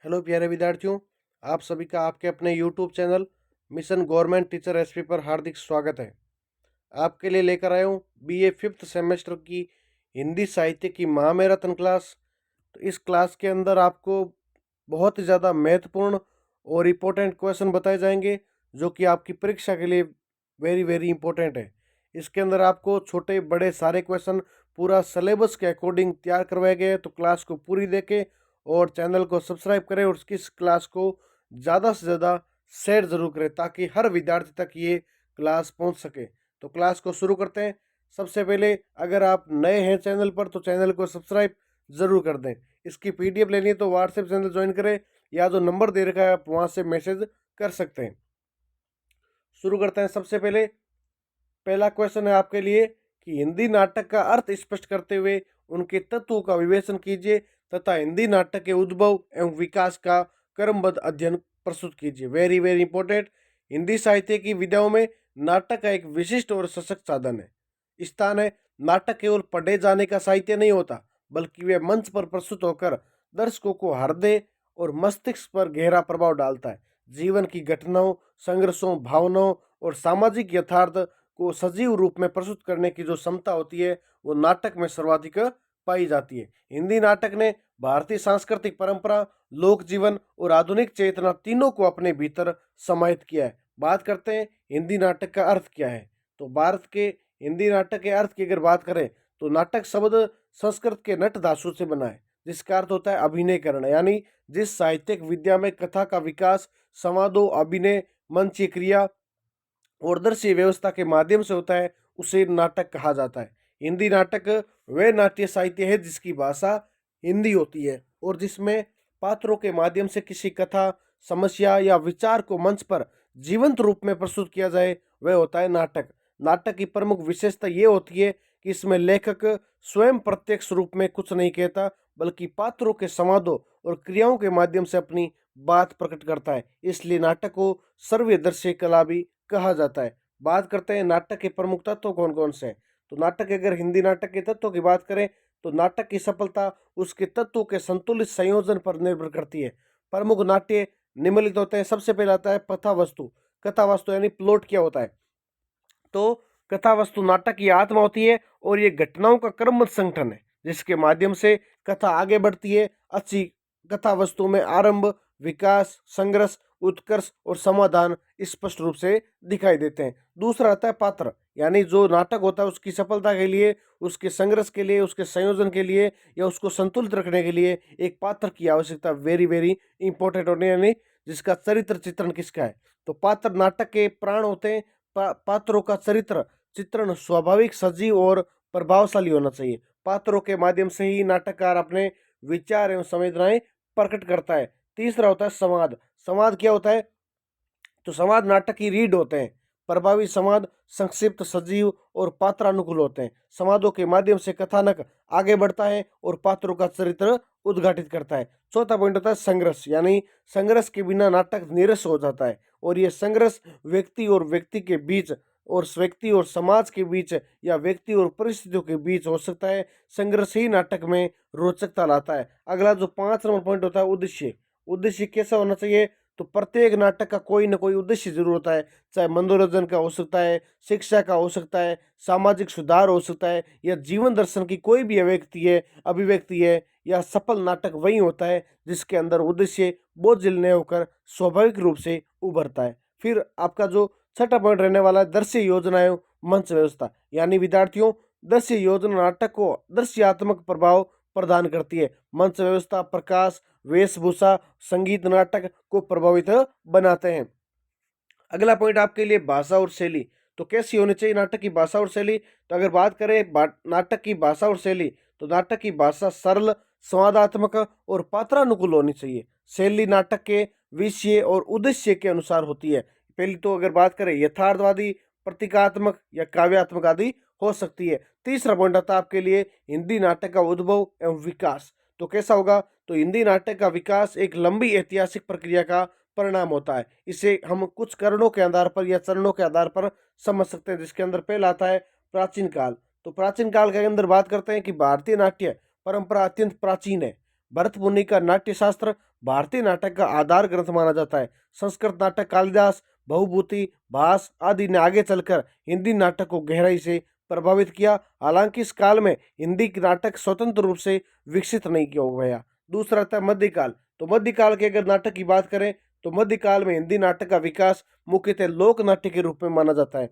Hello प्यारे विद्यार्थियों, आप सभी का आपके अपने YouTube channel mission government teacher SP पर हार्दिक स्वागत है। आपके लिए लेकर आया हूँ बीए फिफ्थ सेमेस्टर की हिंदी साहित्य की महामैराथन क्लास। तो इस क्लास के अंदर आपको बहुत ही ज़्यादा महत्वपूर्ण और इम्पोर्टेंट क्वेश्चन बताए जाएंगे जो कि आपकी परीक्षा के लिए वेरी वेरी इंपॉर्टेंट है। इसके अंदर आपको छोटे बड़े सारे क्वेश्चन पूरा सिलेबस के अकॉर्डिंग तैयार करवाए गए हैं। तो क्लास को पूरी देखें और चैनल को सब्सक्राइब करें और इस क्लास को ज़्यादा से ज़्यादा शेयर ज़रूर करें ताकि हर विद्यार्थी तक ये क्लास पहुंच सके। तो क्लास को शुरू करते हैं। सबसे पहले अगर आप नए हैं चैनल पर तो चैनल को सब्सक्राइब ज़रूर कर दें। इसकी पीडीएफ लेनी है तो व्हाट्सएप चैनल ज्वाइन करें या जो नंबर दे रखा है आप वहाँ से मैसेज कर सकते हैं। शुरू करते हैं। सबसे पहले पहला क्वेश्चन है आपके लिए कि हिंदी नाटक का अर्थ स्पष्ट करते हुए उनके तत्वों का विवेचन कीजिए तथा हिंदी नाटक के उद्भव एवं विकास का क्रमबद्ध अध्ययन प्रस्तुत कीजिए। Very very important. हिंदी साहित्य की विधाओं में नाटक का एक विशिष्ट और सशक्त साधन है, स्थान है। नाटक केवल पढ़े जाने का साहित्य नहीं होता बल्कि वे मंच पर प्रस्तुत होकर दर्शकों को हृदय और मस्तिष्क पर गहरा प्रभाव डालता है। जीवन की घटनाओं, संघर्षों, भावनाओं और सामाजिक यथार्थ को सजीव रूप में प्रस्तुत करने की जो क्षमता होती है वो नाटक में सर्वाधिक पाई जाती है। हिंदी नाटक ने भारतीय सांस्कृतिक परंपरा, लोक जीवन और आधुनिक चेतना तीनों को अपने भीतर समाहित किया है। बात करते हैं हिंदी नाटक का अर्थ क्या है। तो भारत के हिंदी नाटक के अर्थ की अगर बात करें तो नाटक शब्द संस्कृत के नट धातु से बना है जिसका अर्थ होता है अभिनय करना, यानी जिस साहित्यिक विद्या में कथा का विकास संवादों, अभिनय, मंच क्रिया और दृश्य व्यवस्था के माध्यम से होता है उसे नाटक कहा जाता है। हिंदी नाटक वह नाट्य साहित्य है जिसकी भाषा हिंदी होती है और जिसमें पात्रों के माध्यम से किसी कथा, समस्या या विचार को मंच पर जीवंत रूप में प्रस्तुत किया जाए, वह होता है नाटक। नाटक की प्रमुख विशेषता ये होती है कि इसमें लेखक स्वयं प्रत्यक्ष रूप में कुछ नहीं कहता बल्कि पात्रों के संवादों और क्रियाओं के माध्यम से अपनी बात प्रकट करता है। इसलिए नाटक को सर्वदर्शी कला भी कहा जाता है। बात करते हैं नाटक के प्रमुख तत्व कौन कौन से हैं। तो नाटक, अगर हिंदी नाटक के तत्वों की बात करें तो नाटक की सफलता उसके तत्वों के संतुलित संयोजन पर निर्भर करती है। प्रमुख नाट्य निम्नलिखित होते हैं। सबसे पहले आता है कथा वस्तु। कथा वस्तु यानी प्लॉट क्या होता है। तो कथा वस्तु नाटक की आत्मा होती है और ये घटनाओं का क्रमबद्ध संगठन है जिसके माध्यम से कथा आगे बढ़ती है। अच्छी कथा वस्तु में आरंभ, विकास, संघर्ष, उत्कर्ष और समाधान स्पष्ट रूप से दिखाई देते हैं। दूसरा आता है पात्र, यानी जो नाटक होता है उसकी सफलता के लिए, उसके संघर्ष के लिए, उसके संयोजन के लिए या उसको संतुलित रखने के लिए एक पात्र की आवश्यकता वेरी वेरी इंपॉर्टेंट होने, यानी जिसका चरित्र चित्रण किसका है। तो पात्र नाटक के प्राण होते हैं। पात्रों का चरित्र चित्रण स्वाभाविक, सजीव और प्रभावशाली होना चाहिए। पात्रों के माध्यम से ही नाटककार अपने विचार एवं संवेदनाएं प्रकट करता है। तीसरा होता है संवाद। संवाद क्या होता है। तो संवाद नाटक की रीढ़ होते हैं। प्रभावी संवाद संक्षिप्त, सजीव और पात्रानुकूल होते हैं। संवादों के माध्यम से कथानक आगे बढ़ता है और पात्रों का चरित्र उद्घाटित करता है। चौथा पॉइंट होता है संघर्ष, यानी संघर्ष के बिना नाटक नीरस हो जाता है और ये संघर्ष व्यक्ति और व्यक्ति के बीच और व्यक्ति और समाज के बीच या व्यक्ति और परिस्थितियों के बीच हो सकता है। संघर्ष ही नाटक में रोचकता लाता है। अगला जो 5 नंबर पॉइंट होता है उद्देश्य। उद्देश्य कैसा होना चाहिए। तो प्रत्येक नाटक का कोई ना कोई उद्देश्य जरूर होता है, चाहे मनोरंजन का हो सकता है, शिक्षा का हो सकता है, सामाजिक सुधार हो सकता है या जीवन दर्शन की कोई भी अभिव्यक्ति है या सफल नाटक वही होता है जिसके अंदर उद्देश्य बोझिल न होकर स्वाभाविक रूप से उभरता है। फिर आपका जो छठा पॉइंट रहने वाला है दृश्य योजना एवं मंच व्यवस्था, यानी विद्यार्थियों दृश्य योजना नाटक को दृश्यात्मक प्रभाव प्रदान करती है। मंच व्यवस्था, प्रकाश, वेशभूषा, संगीत नाटक को प्रभावित बनाते हैं। अगला पॉइंट आपके लिए भाषा और शैली। तो कैसी होनी चाहिए नाटक की भाषा और शैली। तो अगर बात करें नाटक की भाषा और शैली तो नाटक की भाषा सरल, संवादात्मक और पात्रानुकूल होनी चाहिए। शैली नाटक के विषय और उद्देश्य के अनुसार होती है। पहली तो अगर बात करें यथार्थवादी, प्रतीकात्मक या काव्यात्मक आदि हो सकती है। तीसरा पॉइंट आता है आपके लिए हिंदी नाटक का उद्भव एवं विकास। तो कैसा होगा। तो हिंदी नाटक का विकास एक लंबी ऐतिहासिक प्रक्रिया का परिणाम होता है। इसे हम कुछ कारणों के आधार पर या चरणों के आधार पर समझ सकते हैं, जिसके अंदर पहला आता है प्राचीन काल। तो प्राचीन काल के अंदर बात करते हैं कि भारतीय नाट्य परंपरा अत्यंत प्राचीन है। भरत मुनि का नाट्य शास्त्र भारतीय नाटक का आधार ग्रंथ माना जाता है। संस्कृत नाटक कालिदास, भवभूति, भास आदि ने आगे चलकर हिंदी नाटक को गहराई से प्रभावित किया। हालांकि इस काल में हिंदी के नाटक स्वतंत्र रूप से विकसित नहीं किया हो गया। दूसरा था मध्यकाल। तो मध्यकाल के अगर नाटक की बात करें तो मध्यकाल में हिंदी नाटक का विकास मुख्यतः लोक नाट्य के रूप में माना जाता है,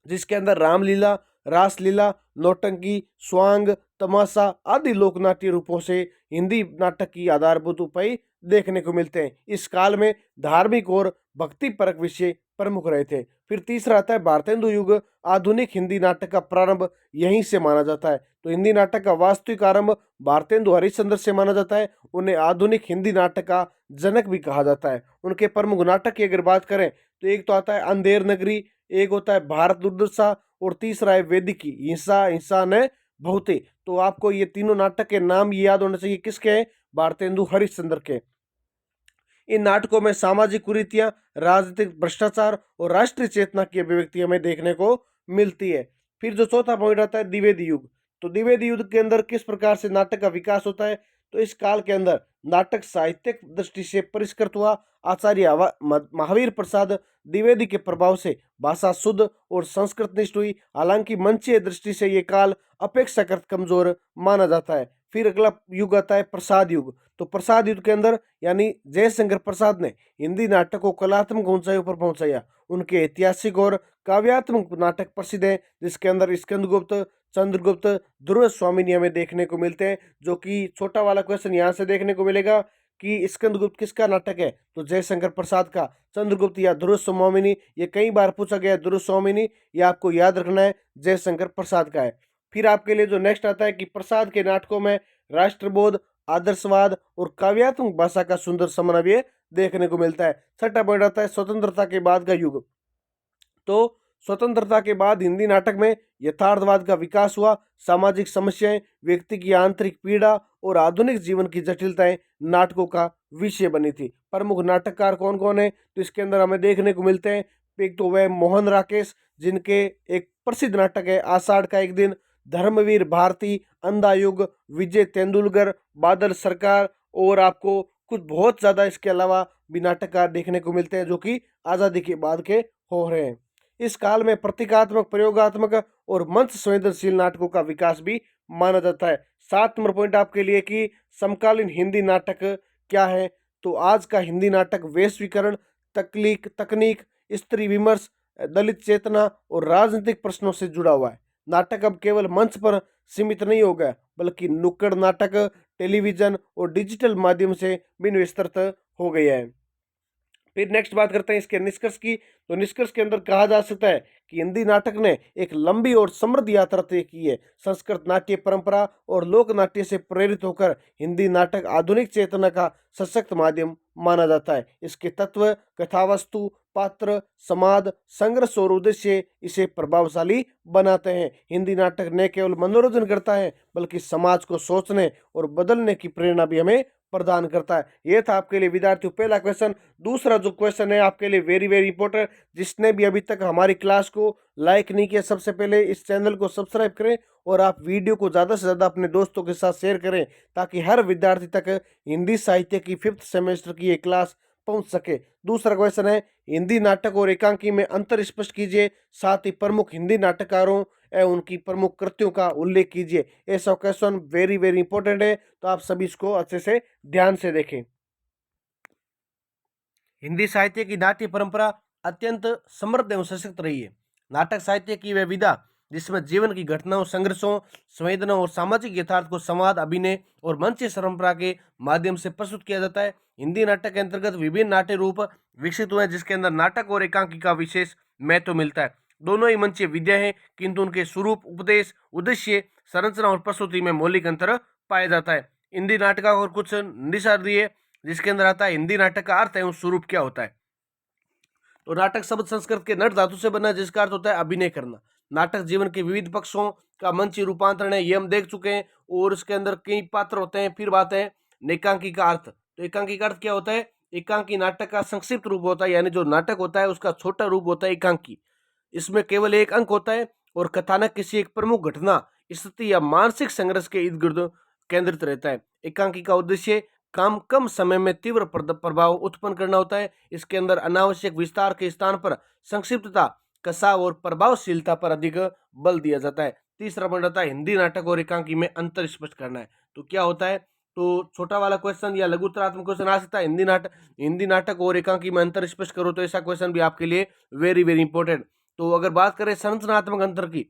जिसके अंदर रामलीला, रासलीला, नौटंकी, स्वांग, तमाशा आदि लोकनाट्य रूपों से हिंदी नाटक की आधारभूत उपाय देखने को मिलते हैं। इस काल में धार्मिक और भक्तिपरक विषय प्रमुख रहे थे। फिर तीसरा आता है भारतेंदु युग। आधुनिक हिंदी नाटक का प्रारंभ यहीं से माना जाता है। तो हिंदी नाटक का वास्तविक आरंभ भारतेंदु हरिश्चंद्र से माना जाता है। उन्हें आधुनिक हिंदी नाटक का जनक भी कहा जाता है। उनके प्रमुख नाटक की अगर बात करें तो एक तो आता है अंधेर नगरी, एक होता है भारत दुर्दशा और तीसरा है वेदिकी, हिंसा हिंसा न बहुते। तो आपको ये तीनों नाटक के नाम याद होने चाहिए, किसके हैं? भारतेंदु हरिश्चंद्र के। इन नाटकों में सामाजिक कुरीतियां, राजनीतिक भ्रष्टाचार और राष्ट्रीय चेतना की अभिव्यक्ति हमें देखने को मिलती है। फिर जो चौथा पॉइंट आता है द्विवेदी युग। तो द्विवेदी युग के अंदर किस प्रकार से नाटक का विकास होता है? तो इस काल के अंदर नाटक साहित्यिक दृष्टि से परिष्कृत हुआ। आचार्य महावीर प्रसाद द्विवेदी के प्रभाव से भाषा शुद्ध और संस्कृतनिष्ठ हुई। हालांकि मंचीय दृष्टि से ये काल अपेक्षाकृत कमजोर माना जाता है। फिर अगला युग आता है प्रसाद युग। तो प्रसाद युग के अंदर यानी जयशंकर प्रसाद ने हिंदी नाटक को कलात्मक ऊंचाइयों पर पहुंचाया। उनके ऐतिहासिक और काव्यात्मक नाटक प्रसिद्ध हैं, जिसके अंदर स्कंदगुप्त, चंद्रगुप्त, ध्रुव स्वामिनी हमें देखने को मिलते हैं। जो कि छोटा वाला क्वेश्चन यहाँ से देखने को मिलेगा कि स्कंदगुप्त किसका नाटक है? तो जयशंकर प्रसाद का। चंद्रगुप्त या ध्रुव स्वामिनी, ये कई बार पूछा गया। ध्रुव स्वामिनी ये आपको याद रखना है, जयशंकर प्रसाद का है। फिर आपके लिए जो नेक्स्ट आता है कि प्रसाद के नाटकों में राष्ट्रबोध, आदर्शवाद और काव्यात्मक भाषा का सुंदर समन्वय देखने को मिलता है। छठा पॉइंट आता है स्वतंत्रता के बाद का युग। तो स्वतंत्रता के बाद हिंदी नाटक में यथार्थवाद का विकास हुआ। सामाजिक समस्याएं, व्यक्ति की आंतरिक पीड़ा और आधुनिक जीवन की जटिलताएं नाटकों का विषय बनी थी। प्रमुख नाटककार कौन कौन है? तो इसके अंदर हमें देखने को मिलते हैं। एक तो वह मोहन राकेश, जिनके एक प्रसिद्ध नाटक है आषाढ़ का एक दिन, धर्मवीर भारती, अंधा युग, विजय तेंदुलकर, बादल सरकार और आपको कुछ बहुत ज़्यादा इसके अलावा भी नाटककार देखने को मिलते हैं जो कि आज़ादी के बाद के हो रहे हैं। इस काल में प्रतीकात्मक, प्रयोगात्मक और मंच संवेदनशील नाटकों का विकास भी माना जाता है। 7 नंबर पॉइंट आपके लिए कि समकालीन हिंदी नाटक क्या है? तो आज का हिंदी नाटक वैश्वीकरण, तकनीक, स्त्री विमर्श, दलित चेतना और राजनीतिक प्रश्नों से जुड़ा हुआ है। नाटक अब केवल मंच पर सीमित नहीं हो गया, बल्कि नुक्कड़ नाटक, टेलीविजन और डिजिटल माध्यम से भी विस्तृत हो गया है। फिर नेक्स्ट बात करते हैं इसके निष्कर्ष की। तो निष्कर्ष के अंदर कहा जा सकता है कि हिंदी नाटक ने एक लंबी और समृद्ध यात्रा तय की है। संस्कृत नाट्य परंपरा और लोक नाट्य से प्रेरित होकर हिंदी नाटक आधुनिक चेतना का सशक्त माध्यम माना जाता है। इसके तत्व, कथावस्तु, पात्र, समाज, संघर्ष और उद्देश्य इसे प्रभावशाली बनाते हैं। हिंदी नाटक न केवल मनोरंजन करता है, बल्कि समाज को सोचने और बदलने की प्रेरणा भी हमें प्रदान करता है। ये था आपके लिए विद्यार्थियों पहला क्वेश्चन। दूसरा जो क्वेश्चन है आपके लिए वेरी वेरी इंपॉर्टेंट, जिसने भी अभी तक हमारी क्लास को लाइक नहीं किया, सबसे पहले इस चैनल को सब्सक्राइब करें और आप वीडियो को ज़्यादा से ज़्यादा अपने दोस्तों के साथ शेयर करें, ताकि हर विद्यार्थी तक हिंदी साहित्य की 5th सेमेस्टर की ये क्लास पहुंच सके। दूसरा क्वेश्चन है हिंदी नाटक और एकांकी में अंतर स्पष्ट कीजिए, साथ ही प्रमुख हिंदी नाटककारों एवं उनकी प्रमुख कृतियों का उल्लेख कीजिए। ऐसा क्वेश्चन वेरी वेरी इंपॉर्टेंट है, तो आप सभी इसको अच्छे से ध्यान से देखें। हिंदी साहित्य की नाट्य परंपरा अत्यंत समृद्ध एवं सशक्त रही है। नाटक साहित्य की वह विधा जिसमें जीवन की घटनाओं, संघर्षों, संवेदनाओं और सामाजिक यथार्थ को संवाद, अभिनय और मंच परंपरा के माध्यम से प्रस्तुत किया जाता है। हिंदी नाटक के अंतर्गत विभिन्न नाट्य रूप विकसित हुए हैं, जिसके अंदर नाटक और एकांकी का विशेष महत्व मिलता है। दोनों ही मंचीय विद्या हैं, किंतु उनके स्वरूप, उपदेश, उद्देश्य, संरचना और प्रस्तुति में मौलिक अंतर पाया जाता है। हिंदी नाटक और कुछ निशान दिए, जिसके अंदर आता है हिंदी नाटक का अर्थ एवं स्वरूप क्या होता है। तो नाटक शब्द संस्कृत के नट धातु से बना है, जिसका अर्थ होता है अभिनय करना। नाटक जीवन के विविध पक्षों का मंची रूपांतरण है, ये हम देख चुके हैं, और इसके अंदर कई पात्र होते हैं। फिर बात है एकांकी का अर्थ। तो एकांकी का अर्थ क्या होता है? एकांकी नाटक का संक्षिप्त रूप होता है, यानी जो नाटक होता है उसका छोटा रूप होता है एकांकी। इसमें केवल एक अंक होता है और कथानक किसी एक प्रमुख घटना, स्थिति या मानसिक संघर्ष के इर्द गिर्द केंद्रित रहता है। एकांकी का उद्देश्य काम कम समय में तीव्र प्रभाव उत्पन्न करना होता है। इसके अंदर अनावश्यक विस्तार के स्थान पर संक्षिप्तता, कसाव और प्रभावशीलता पर अधिक बल दिया जाता है। तीसरा पॉइंट आता है हिंदी नाटक और एकांकी में अंतर स्पष्ट करना है। तो क्या होता है, तो छोटा वाला क्वेश्चन या लघुतरात्मक क्वेश्चन आ सकता है, हिंदी नाटक और एकांकी में अंतर स्पष्ट करो, तो ऐसा क्वेश्चन भी आपके लिए वेरी वेरी इंपॉर्टेंट। तो अगर बात करें संरचनात्मक अंतर की,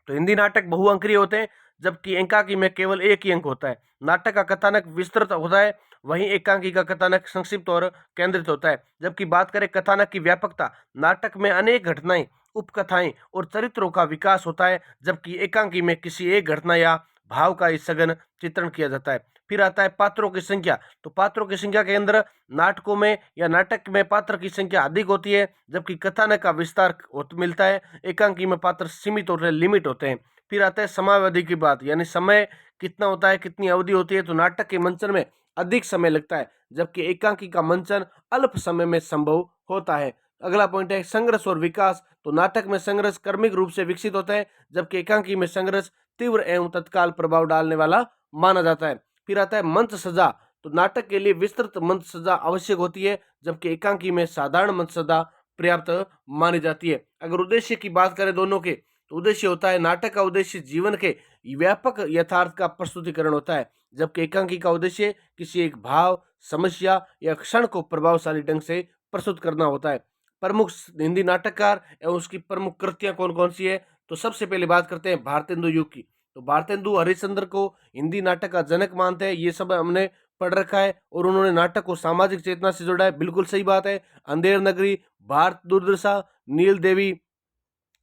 तो हिंदी नाटक बहुअंकीय होते हैं जबकि एकांकी में केवल एक ही अंक होता है। नाटक का कथानक विस्तृत होता है, वहीं एकांकी का कथानक संक्षिप्त और केंद्रित होता है। जबकि बात करें कथानक की व्यापकता, नाटक में अनेक घटनाएं, उपकथाएं और चरित्रों का विकास होता है, जबकि एकांकी में किसी एक घटना या भाव का ही सघन चित्रण किया जाता है। फिर आता है पात्रों की संख्या। तो पात्रों की संख्या के अंदर नाटकों में या नाटक में पात्र की संख्या अधिक होती है, जबकि कथानक का विस्तार मिलता है। एकांकी में पात्र सीमित होते हैं, लिमिट होते हैं। फिर आता है समयावधि की बात, यानी समय कितना होता है, कितनी अवधि होती है। तो नाटक के मंचन में अधिक समय लगता है, जबकि एकांकी का मंचन अल्प समय में संभव होता है। अगला पॉइंट है संघर्ष और विकास। तो नाटक में संघर्ष क्रमिक रूप से विकसित होता है, जबकि एकांकी में संघर्ष तीव्र एवं तत्काल प्रभाव डालने वाला माना जाता है। फिर आता है मंच सजा। तो नाटक के लिए विस्तृत मंच सजा आवश्यक होती है, जबकि एकांकी में साधारण मंच सजा पर्याप्त मानी जाती है। अगर उद्देश्य की बात करें दोनों के, तो उद्देश्य होता है, नाटक का उद्देश्य जीवन के व्यापक यथार्थ का प्रस्तुतिकरण होता है, जबकि एकांकी का उद्देश्य किसी एक भाव, समस्या या क्षण को प्रभावशाली ढंग से प्रस्तुत करना होता है। प्रमुख हिंदी नाटककार एवं उसकी प्रमुख कृतियां कौन कौन सी है, तो सबसे पहले बात करते हैं भारतेंदु युग की। तो भारतेंदु हरिश्चंद्र को हिंदी नाटक का जनक मानते हैं, ये सब हमने पढ़ रखा है। और उन्होंने नाटक को सामाजिक चेतना से जोड़ा है, बिल्कुल सही बात है। अंधेर नगरी, भारत दुर्दशा, नील देवी,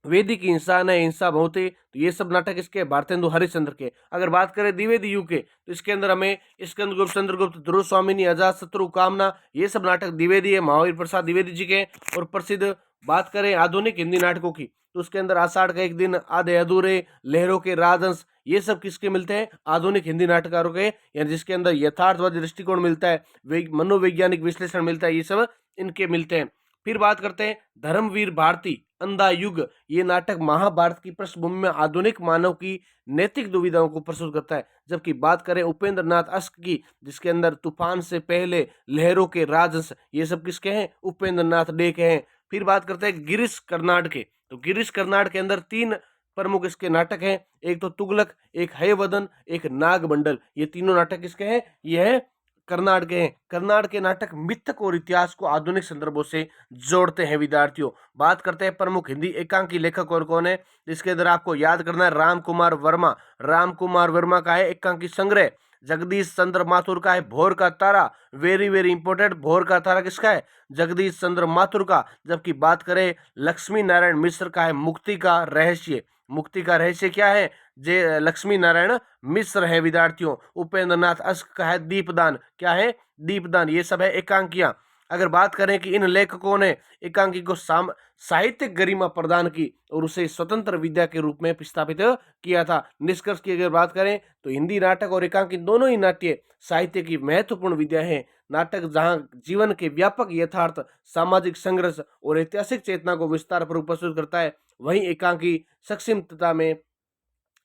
वेदी की हिंसा न हिंसा बहुते, तो ये सब नाटक इसके भारतेंदु हरिश्चंद्र के। अगर बात करें द्विवेदी युग के, तो इसके अंदर हमें स्कंदगुप्त, चंद्रगुप्त, ध्रुव स्वामिनी, अजातशत्रु, कामना, ये सब नाटक द्विवेदी है, महावीर प्रसाद द्विवेदी जी के। और प्रसिद्ध बात करें आधुनिक हिंदी नाटकों की, तो उसके अंदर आषाढ़ का एक दिन, आधे अधूरे, लहरों के राजहंस, ये सब किसके मिलते हैं, आधुनिक हिंदी नाटककारों के, यानी जिसके अंदर यथार्थवादी दृष्टिकोण मिलता है, मनोवैज्ञानिक विश्लेषण मिलता है, ये सब इनके मिलते हैं। फिर बात करते हैं धर्मवीर भारती, अंधा युग। ये नाटक महाभारत की पृष्ठभूमि में आधुनिक मानव की नैतिक दुविधाओं को प्रस्तुत करता है। जबकि बात करें उपेंद्र नाथ अश्क की, जिसके अंदर तूफान से पहले, लहरों के राजहंस, ये सब किसके हैं, उपेंद्र नाथ डे के हैं। फिर बात करते हैं गिरीश कर्नाड के। तो गिरीश कर्नाड के अंदर तीन प्रमुख इसके नाटक हैं, एक तो तुगलक, एक हयवदन, एक नागमंडल। ये तीनों नाटक किसके हैं, ये है कर्नाड के हैं। कर्नाड के नाटक मिथक और इतिहास को आधुनिक संदर्भों से जोड़ते हैं। विद्यार्थियों, बात करते हैं प्रमुख हिंदी एकांकी लेखक और कौन है, जिसके अंदर आपको याद करना है राम कुमार वर्मा। राम कुमार वर्मा का है एकांकी संग्रह। जगदीश चंद्र माथुर का है भोर का तारा, वेरी वेरी इंपॉर्टेंट। भोर का तारा किसका है, जगदीश चंद्र माथुर का। जबकि बात करें लक्ष्मी नारायण मिश्र का है मुक्ति का रहस्य। मुक्ति का रहस्य क्या है, जे लक्ष्मी नारायण मिश्र है विद्यार्थियों। उपेंद्र नाथ अश्क का है दीपदान, क्या है, दीपदान। ये सब है एकांकियां। अगर बात करें कि इन लेखकों ने एकांकी को साहित्यिक गरिमा प्रदान की और उसे स्वतंत्र विद्या के रूप में स्थापित किया था। निष्कर्ष की अगर बात करें, तो हिंदी नाटक और एकांकी दोनों ही नाट्य साहित्य की महत्वपूर्ण विद्या है। नाटक जहां जीवन के व्यापक यथार्थ, सामाजिक संघर्ष और ऐतिहासिक चेतना को विस्तार पर प्रस्तुत करता है, वहीं एकांकी संक्षिप्तता में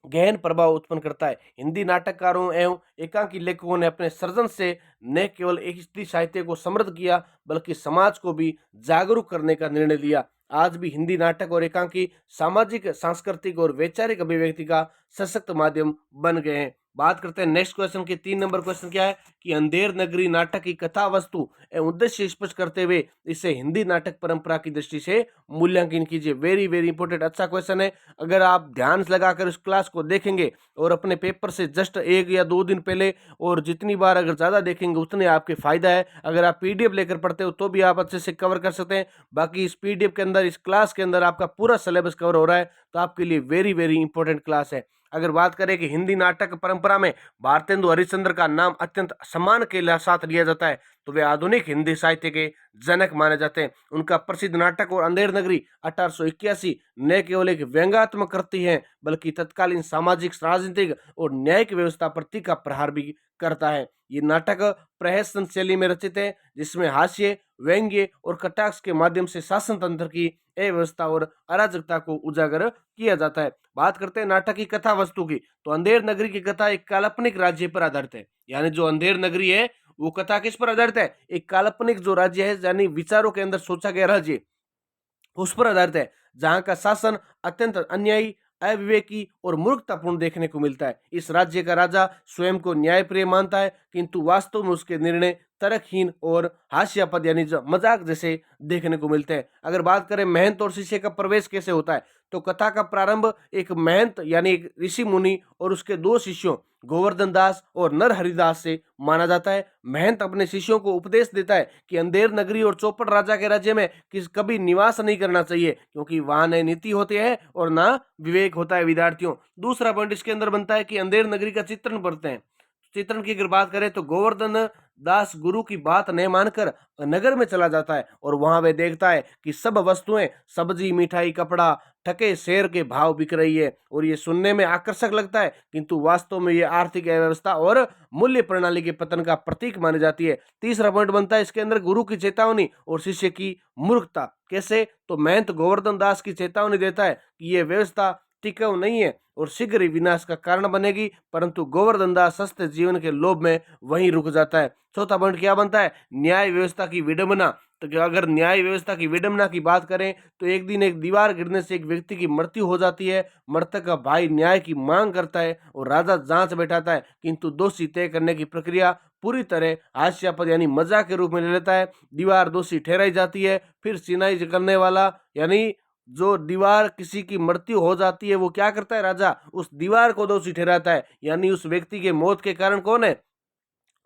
गहन प्रभाव उत्पन्न करता है। हिंदी नाटककारों एवं एकांकी लेखकों ने अपने सृजन से न केवल एक हिंदी साहित्य को समृद्ध किया, बल्कि समाज को भी जागरूक करने का निर्णय लिया। आज भी हिंदी नाटक और एकांकी सामाजिक, सांस्कृतिक और वैचारिक अभिव्यक्ति का सशक्त माध्यम बन गए हैं। बात करते हैं नेक्स्ट क्वेश्चन के, 3 नंबर क्वेश्चन क्या है कि अंधेर नगरी नाटक की कथा वस्तु एवं उद्देश्य स्पष्ट करते हुए इसे हिंदी नाटक परंपरा की दृष्टि से मूल्यांकन कीजिए। वेरी वेरी इंपॉर्टेंट, अच्छा क्वेश्चन है। अगर आप ध्यान लगाकर इस क्लास को देखेंगे और अपने पेपर से जस्ट 1 या 2 दिन पहले, और जितनी बार अगर ज़्यादा देखेंगे उतने आपके फायदा है। अगर आप पीडीएफ लेकर पढ़ते हो तो भी आप अच्छे से कवर कर सकते हैं। बाकी इस पीडीएफ के अंदर, इस क्लास के अंदर आपका पूरा सिलेबस कवर हो रहा है, तो आपके लिए वेरी वेरी इंपॉर्टेंट क्लास है। अगर बात करें कि हिंदी नाटक परंपरा में भारतेंदु हरिश्चंद्र का नाम अत्यंत सम्मान के साथ लिया जाता है, तो वे आधुनिक हिंदी साहित्य के जनक माने जाते हैं। उनका प्रसिद्ध नाटक और अंधेर नगरी 1881 न केवल एक व्यंग्यात्मक कृति है बल्कि तत्कालीन सामाजिक, राजनीतिक और न्यायिक व्यवस्था पर तीखा प्रहार भी करता है। ये नाटक प्रहसन शैली में रचित है, जिसमें हास्य, व्यंग्य और कटाक्ष के माध्यम से शासन तंत्र की अव्यवस्था और अराजकता को उजागर किया जाता है। बात करते हैं नाटक की कथा वस्तु की, तो अंधेर नगरी की कथा एक काल्पनिक राज्य पर आधारित है। यानी जो अंधेर नगरी है वो कथा किस पर आधारित है? एक काल्पनिक जो राज्य है, यानी विचारों के अंदर सोचा गया राज्य, उस पर आधारित है, जहां का शासन अत्यंत अन्यायी, अविवेकी और मूर्खतापूर्ण देखने को मिलता है। इस राज्य का राजा स्वयं को न्यायप्रिय मानता है, किंतु वास्तव में उसके निर्णय तर्कहीन और हास्यास्पद यानी जो मजाक जैसे देखने को मिलते हैं। अगर बात करें महंत और शिष्य का प्रवेश कैसे होता है, तो कथा का प्रारंभ एक महंत यानी एक ऋषि मुनि और उसके दो शिष्यों गोवर्धन दास और नरहरिदास से माना जाता है। महंत अपने शिष्यों को उपदेश देता है कि अंधेर नगरी और चौपड़ राजा के राज्य में कभी निवास नहीं करना चाहिए, क्योंकि वहां न नीति होती है और ना विवेक होता है विद्यार्थियों। दूसरा पॉइंट इसके अंदर बनता है कि अंधेर नगरी का चित्रण करते हैं। चित्रण की अगर बात करें तो गोवर्धन दास गुरु की बात नहीं मानकर नगर में चला जाता है और वहां वे देखता है कि सब वस्तुएं, सब्जी, मिठाई, कपड़ा ठके शेर के भाव बिक रही है और ये सुनने में आकर्षक लगता है, किंतु वास्तव में ये आर्थिक अव्यवस्था और मूल्य प्रणाली के पतन का प्रतीक मानी जाती है। तीसरा पॉइंट बनता है इसके अंदर गुरु की चेतावनी और शिष्य की मूर्खता। कैसे? तो महंत गोवर्धन दास की चेतावनी देता है कि ये व्यवस्था टिकाऊ नहीं है और शीघ्र ही विनाश का कारण बनेगी, परंतु गोवर्धन दास सस्ते जीवन के लोभ में वहीं रुक जाता है। चौथा पॉइंट क्या बनता है? न्याय व्यवस्था की विडंबना। तो अगर न्याय व्यवस्था की विडंबना की बात करें तो एक दिन एक दीवार गिरने से एक व्यक्ति की मृत्यु हो जाती है। मृतक का भाई न्याय की मांग करता है और राजा जांच बैठाता है, किंतु दोषी तय करने की प्रक्रिया पूरी तरह हास्यास्पद यानी मजाक के रूप में ले लेता है। दीवार दोषी ठहराई जाती है, फिर चिनाई करने वाला यानी जो दीवार किसी की मृत्यु हो जाती है वो क्या करता है? राजा उस दीवार को दोषी ठहराता है, यानी उस व्यक्ति के मौत के कारण कौन है?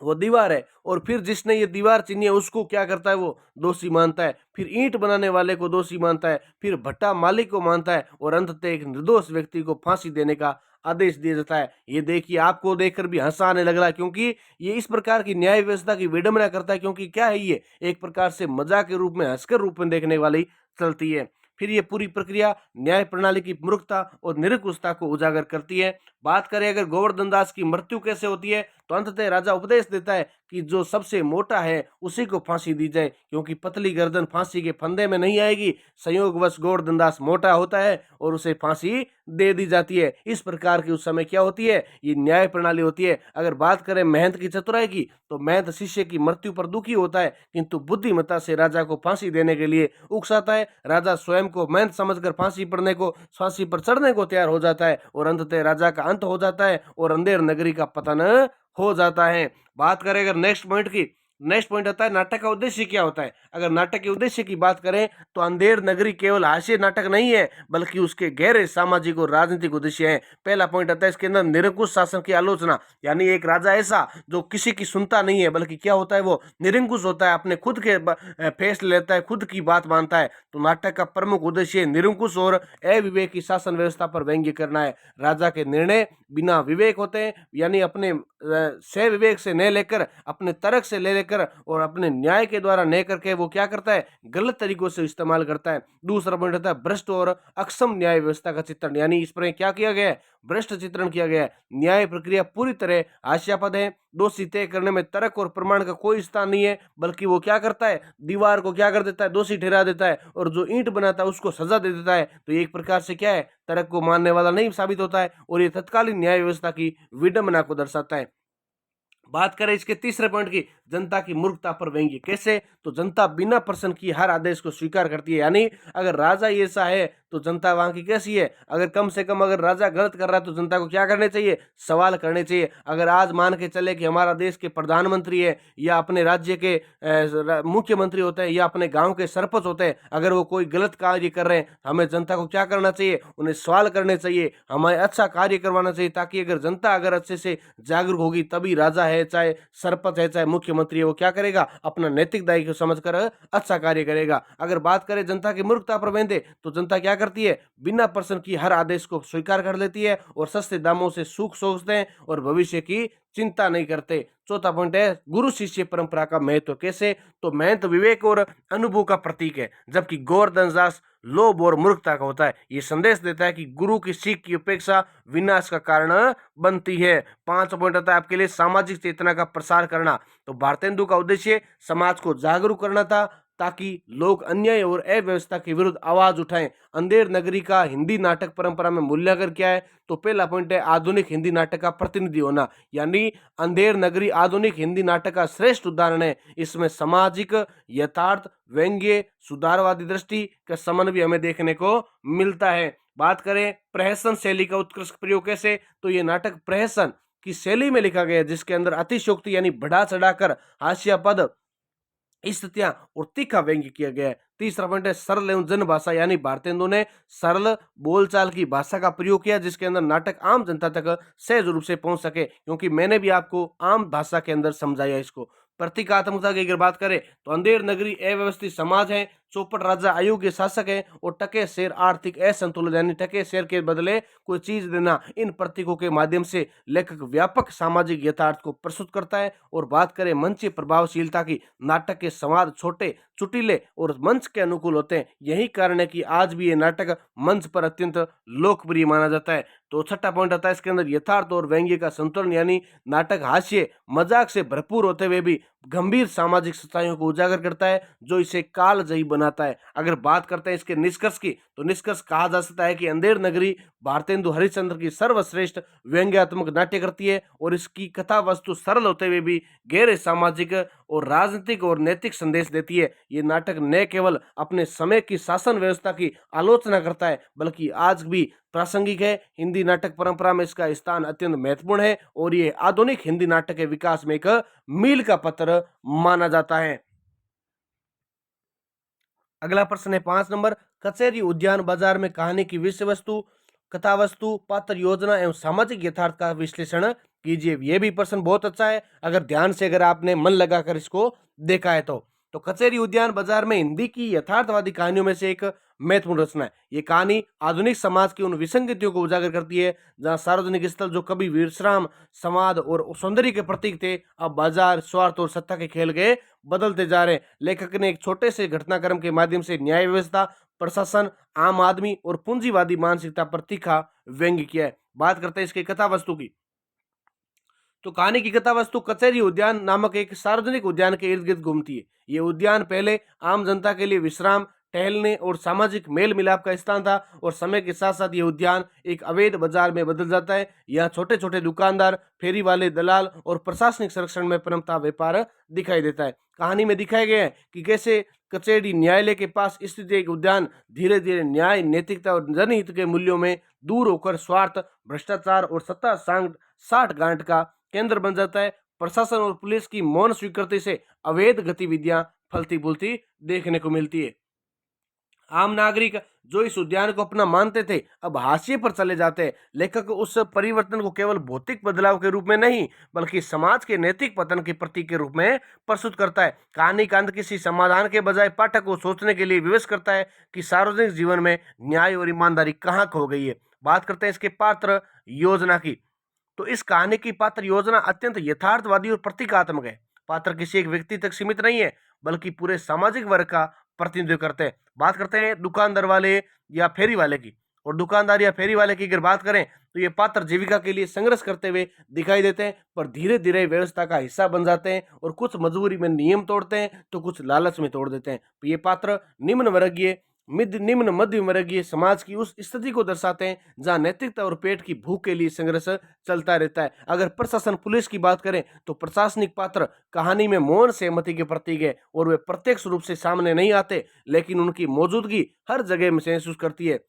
वो दीवार है। और फिर जिसने ये दीवार चीनी है उसको क्या करता है? वो दोषी मानता है। फिर ईंट बनाने वाले को दोषी मानता है, फिर भट्टा मालिक को मानता है और अंततः एक निर्दोष व्यक्ति को फांसी देने का आदेश दिया जाता है। ये देखिए, आपको देखकर भी हंसा आने लग रहा है, क्योंकि ये इस प्रकार की न्याय व्यवस्था की विडंबना करता है। क्योंकि क्या है, ये एक प्रकार से मजाक के रूप में, हंसकर रूप में देखने वाली चलती है। फिर ये पूरी प्रक्रिया न्याय प्रणाली की मूर्खता और निरंकुशता को उजागर करती है। बात करें अगर गोवर्धन दास की मृत्यु कैसे होती है, तो अंततः राजा उपदेश देता है कि जो सबसे मोटा है उसी को फांसी दी जाए, क्योंकि पतली गर्दन फांसी के फंदे में नहीं आएगी। संयोगवश गोवर्धन दास मोटा होता है और उसे फांसी दे दी जाती है। इस प्रकार की उस समय क्या होती है? ये न्याय प्रणाली होती है। अगर बात करें महंत की चतुराई की, तो महंत शिष्य की मृत्यु पर दुखी होता है, किंतु बुद्धिमत्ता से राजा को फांसी देने के लिए उकसाता है। राजा स्वयं को महंत समझकर फांसी पर चढ़ने को तैयार हो जाता है और अंततः राजा का अंत हो जाता है और अंधेर नगरी का पतन हो जाता है। बात करें अगर नेक्स्ट पॉइंट की, नेक्स्ट पॉइंट आता है नाटक का उद्देश्य क्या होता है। अगर नाटक के उद्देश्य की बात करें तो अंधेर नगरी केवल हास्य नाटक नहीं है, बल्कि उसके गहरे सामाजिक और राजनीतिक उद्देश्य हैं। पहला पॉइंट आता है इसके अंदर निरंकुश शासन की आलोचना, यानी एक राजा ऐसा जो किसी की सुनता नहीं है, बल्कि क्या होता है, वो निरंकुश होता है, अपने खुद के फैसले लेता है, खुद की बात मानता है। तो नाटक का प्रमुख उद्देश्य निरंकुश और अविवेकी शासन व्यवस्था पर व्यंग्य करना है। राजा के निर्णय बिना विवेक होते हैं, यानी अपने सह विवेक से न लेकर, अपने तर्क से ले लेकर और अपने न्याय के द्वारा न करके वो क्या करता है? गलत तरीकों से इस्तेमाल करता है। दूसरा पॉइंट होता है भ्रष्ट और अक्षम न्याय व्यवस्था का चित्रण, यानी इस पर क्या किया गया है? भ्रष्ट चित्रण किया गया है। न्याय प्रक्रिया पूरी तरह हास्यास्पद है। दोषी तय करने में तर्क और प्रमाण का कोई स्थान नहीं है, बल्कि वो क्या करता है? दीवार को क्या कर देता है? दोषी ठहरा देता है और जो ईंट बनाता है उसको सजा दे देता है। तो एक प्रकार से क्या है? तर्क को मानने वाला नहीं साबित होता है और ये तत्कालीन न्याय व्यवस्था की विडंबना को दर्शाता है। बात करें इसके तीसरे पॉइंट की, जनता की मूर्खता पर व्यंग्य। कैसे? तो जनता बिना प्रश्न की हर आदेश को स्वीकार करती है, यानी अगर राजा ऐसा है तो जनता वहां की कैसी है? अगर कम से कम अगर राजा गलत कर रहा है तो जनता को क्या करने चाहिए? सवाल करने चाहिए। अगर आज मान के चले कि हमारा देश के प्रधानमंत्री है या अपने राज्य के मुख्यमंत्री होते हैं या अपने गांव के सरपंच होते हैं, अगर वो कोई गलत कार्य कर रहे हैं, हमें जनता को क्या करना चाहिए? उन्हें सवाल करने चाहिए, हमें अच्छा कार्य करवाना चाहिए, ताकि अगर जनता अगर अच्छे से जागरूक होगी तभी राजा है, चाहे सरपंच है, चाहे मुख्यमंत्री है, वो क्या करेगा? अपना नैतिक दायित्व समझकर अच्छा कार्य करेगा। अगर बात करें जनता की मूर्खता पर व्यंग्य, तो जनता क्या करती है, बिना प्रश्न की हर आदेश को स्वीकार कर लेती है और सस्ते दामों से सुख सोचते हैं और भविष्य की चिंता नहीं करते। चौथा पॉइंट है गुरु शिष्य परंपरा का महत्व। कैसे? तो महंत विवेक और अनुभव का प्रतीक है, जबकि गोवर्धनदास लोभ और मूर्खता का होता है। ये संदेश देता है कि गुरु की सीख की उपेक्षा विनाश का कारण बनती है। पांच पॉइंट आता है आपके लिए सामाजिक चेतना का प्रसार करना। तो भारतेंदु का उद्देश्य समाज को जागरूक करना था, ताकि लोग अन्याय और अव्यवस्था के विरुद्ध आवाज उठाएं। अंधेर नगरी का हिंदी नाटक परंपरा में मूल्यांकन क्या है? तो पहला पॉइंट है आधुनिक हिंदी नाटक का प्रतिनिधि होना, यानी अंधेर नगरी आधुनिक हिंदी नाटक का श्रेष्ठ उदाहरण है। इसमें सामाजिक यथार्थ, व्यंग्य, सुधारवादी दृष्टि का समन्वय हमें देखने को मिलता है। बात करें प्रहसन शैली का उत्कृष्ट प्रयोग कैसे? तो ये नाटक प्रहसन की शैली में लिखा गया है, जिसके अंदर अतिशयोक्ति यानी बढ़ा चढ़ाकर हास्यापद स्थितियां और तीखा व्यंग्य किया गया है। तीसरा पॉइंट है सरल एवं जन भाषा, यानी भारतेंदु ने सरल बोलचाल की भाषा का प्रयोग किया, जिसके अंदर नाटक आम जनता तक सहज रूप से पहुंच सके, क्योंकि मैंने भी आपको आम भाषा के अंदर समझाया इसको। प्रतीकात्मकता की अगर बात करें तो अंधेर नगरी अव्यवस्थित समाज है, चौपट राजा अयोग्य शासक है और टके शेर आर्थिक असंतुलन, यानी टके शेर के बदले कोई चीज देना। इन प्रतीकों के माध्यम से लेखक व्यापक सामाजिक यथार्थ को प्रस्तुत करता है। और बात करें मंच प्रभावशीलता की, नाटक के संवाद छोटे, चुटीले और मंच के अनुकूल होते हैं। यही कारण है कि आज भी ये नाटक मंच पर अत्यंत लोकप्रिय माना जाता है। तो छठा पॉइंट आता है इसके अंदर यथार्थ और व्यंग्य का संतुलन, यानी नाटक हास्य मजाक से भरपूर होते हुए भी गंभीर सामाजिक सच्चाइयों को उजागर करता है, जो इसे कालजयी बनाता है। अगर बात करते हैं इसके निष्कर्ष की, तो निष्कर्ष कहा जा सकता है कि अंधेर नगरी भारतेंदु हरिश्चंद्र की सर्वश्रेष्ठ व्यंग्यात्मक नाट्य करती है और इसकी कथा वस्तु सरल होते हुए भी गहरे सामाजिक और राजनीतिक और नैतिक संदेश देती है। ये नाटक न केवल अपने समय की शासन व्यवस्था की आलोचना करता है, बल्कि आज भी प्रासंगिक है। हिंदी नाटक परंपरा में इसका स्थान अत्यंत महत्वपूर्ण है और ये आधुनिक हिंदी नाटक के विकास में एक मील का पत्थर माना जाता है। अगला प्रश्न है 5 नंबर, कचहरी उद्यान बाजार में कहानी की विषय वस्तु, कथा वस्तु, पात्र योजना एवं सामाजिक यथार्थ का विश्लेषण कीजिए। यह भी प्रश्न बहुत अच्छा है, अगर ध्यान से अगर आपने मन लगाकर इसको देखा है तो कचहरी उद्यान बाजार में हिंदी की यथार्थवादी कहानियों में से एक महत्वपूर्ण रचना है। ये कहानी आधुनिक समाज की उन विसंगतियों को उजागर करती है, जहां सार्वजनिक स्थल जो कभी विश्राम, संवाद और सौंदर्य के प्रतीक थे, अब बाजार, स्वार्थ और सत्ता के खेल के बदलते जा रहे हैं। लेखक ने एक छोटे से घटनाक्रम के माध्यम से न्याय व्यवस्था, प्रशासन, आम आदमी और पूंजीवादी मानसिकता पर तीखा व्यंग्य किया है। बात करते हैं इसकी कथा वस्तु की, तो कहानी की कथा वस्तु कचहरी उद्यान नामक एक सार्वजनिक उद्यान के इर्द गिर्द घूमती है। ये उद्यान पहले आम जनता के लिए विश्राम, टहलने और सामाजिक मेल मिलाप का स्थान था, और समय के साथ साथ ये उद्यान एक अवैध बाजार में बदल जाता है। यहाँ छोटे छोटे दुकानदार, फेरी वाले, दलाल और प्रशासनिक संरक्षण में परमता व्यापार दिखाई देता है। कहानी में दिखाया गया है कि कैसे कचहरी न्यायालय के पास स्थित एक उद्यान धीरे धीरे न्याय, नैतिकता और जनहित के मूल्यों में दूर होकर स्वार्थ, भ्रष्टाचार और सत्ता साठ गांठ का केंद्र बन जाता है। प्रशासन और पुलिस की मौन स्वीकृति से अवैध गतिविधियां फलती फूलती देखने को मिलती है। आम नागरिक जो इस उद्यान को अपना मानते थे, अब हाशिए पर चले जाते हैं। लेखक उस परिवर्तन को केवल भौतिक बदलाव के रूप में नहीं, बल्कि समाज के नैतिक पतन के प्रतीक के रूप में प्रस्तुत करता है। कहानी का अंत किसी समाधान के बजाय पाठक को सोचने के लिए विवश करता है कि सार्वजनिक जीवन में न्याय और ईमानदारी कहाँ खो गई है। बात करते हैं इसके पात्र योजना की, तो इस कहानी की पात्र योजना अत्यंत यथार्थवादी और प्रतीकात्मक है। पात्र किसी एक व्यक्ति तक सीमित नहीं है, बल्कि पूरे सामाजिक वर्ग का प्रतिनिधित्व करते हैं। बात करते हैं दुकानदार वाले या फेरी वाले की, और दुकानदार या फेरी वाले की अगर बात करें तो ये पात्र जीविका के लिए संघर्ष करते हुए दिखाई देते हैं, पर धीरे धीरे व्यवस्था का हिस्सा बन जाते हैं, और कुछ मजबूरी में नियम तोड़ते हैं तो कुछ लालच में तोड़ देते हैं। तो ये पात्र निम्न मध्यम वर्गीय समाज की उस स्थिति को दर्शाते हैं जहां नैतिकता और पेट की भूख के लिए संघर्ष चलता रहता है। अगर प्रशासन, पुलिस की बात करें तो प्रशासनिक पात्र कहानी में मौन सहमति के प्रतीक है, और वे प्रत्यक्ष रूप से सामने नहीं आते, लेकिन उनकी मौजूदगी हर जगह महसूस करती है।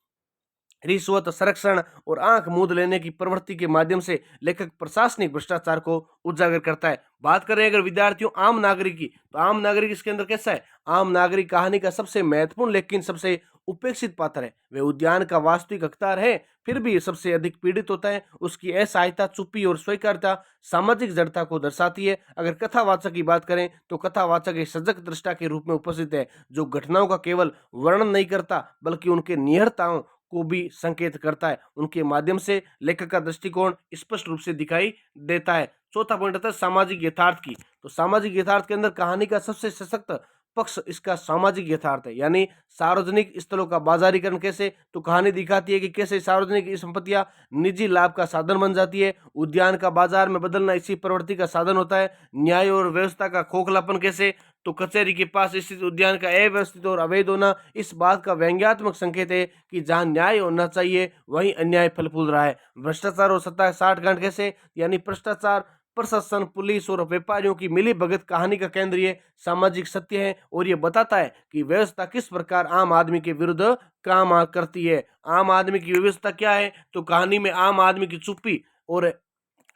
रिश्वत, संरक्षण और आंख मूंद लेने की प्रवृत्ति के माध्यम से लेखक प्रशासनिक भ्रष्टाचार को उजागर करता है। बात करें अगर विद्यार्थियों आम नागरिक की, तो आम नागरिक इसके अंदर कैसा है? आम नागरिक कहानी का सबसे महत्वपूर्ण लेकिन सबसे उपेक्षित पात्र है। वे उद्यान का वास्तविक हकदार है, फिर भी सबसे अधिक पीड़ित होता है। उसकी असहायता, चुप्पी और स्वीकार्यता सामाजिक जड़ता को दर्शाती है। अगर कथावाचक की बात करें तो कथावाचक एक सजग दृष्टा के रूप में उपस्थित है, जो घटनाओं का केवल वर्णन नहीं करता बल्कि उनके निहितार्थों को भी संकेत करता है। उनके माध्यम से लेखक का दृष्टिकोण स्पष्ट रूप से दिखाई देता है। चौथा पॉइंट आता है सामाजिक यथार्थ की। तो सामाजिक यथार्थ के अंदर कहानी का सबसे सशक्त पक्ष इसका सामाजिक यथार्थ है, यानी सार्वजनिक स्थलों का बाजारीकरण। कैसे? तो कहानी दिखाती है कि कैसे सार्वजनिक संपत्तियां निजी लाभ का साधन बन जाती है। उद्यान का बाजार में बदलना इसी प्रवृत्ति का साधन होता है। न्याय और व्यवस्था का खोखलापन। कैसे? तो कचहरी के पास स्थित उद्यान का अव्यवस्थित और अवैध होना इस बात का व्यंग्यात्मक संकेत है कि जहां न्याय होना चाहिए वहीं अन्याय फल फूल रहा है। भ्रष्टाचार और सत्ता साठगांठ। कैसे? यानी भ्रष्टाचार, प्रशासन, पुलिस और व्यापारियों की मिली भगत कहानी का केंद्रीय सामाजिक सत्य है, और ये बताता है कि व्यवस्था किस प्रकार आम आदमी के विरुद्ध काम करती है। आम आदमी की व्यवस्था क्या है? तो कहानी में आम आदमी की चुप्पी और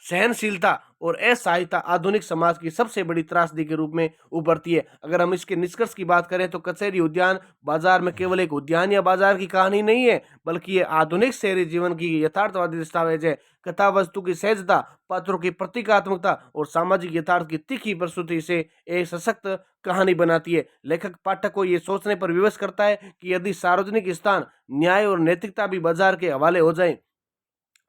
सहनशीलता और असहायता आधुनिक समाज की सबसे बड़ी त्रासदी के रूप में उभरती है। अगर हम इसके निष्कर्ष की बात करें तो कचहरी उद्यान बाजार में केवल एक उद्यान या बाजार की कहानी नहीं है, बल्कि ये आधुनिक शहरी जीवन की यथार्थवादी दस्तावेज है। कथा वस्तु की सहजता, पात्रों की प्रतीकात्मकता और सामाजिक यथार्थ की तीखी प्रस्तुति से एक सशक्त कहानी बनाती है। लेखक पाठक को ये सोचने पर विवश करता है कि यदि सार्वजनिक स्थान, न्याय और नैतिकता भी बाजार के हवाले हो जाए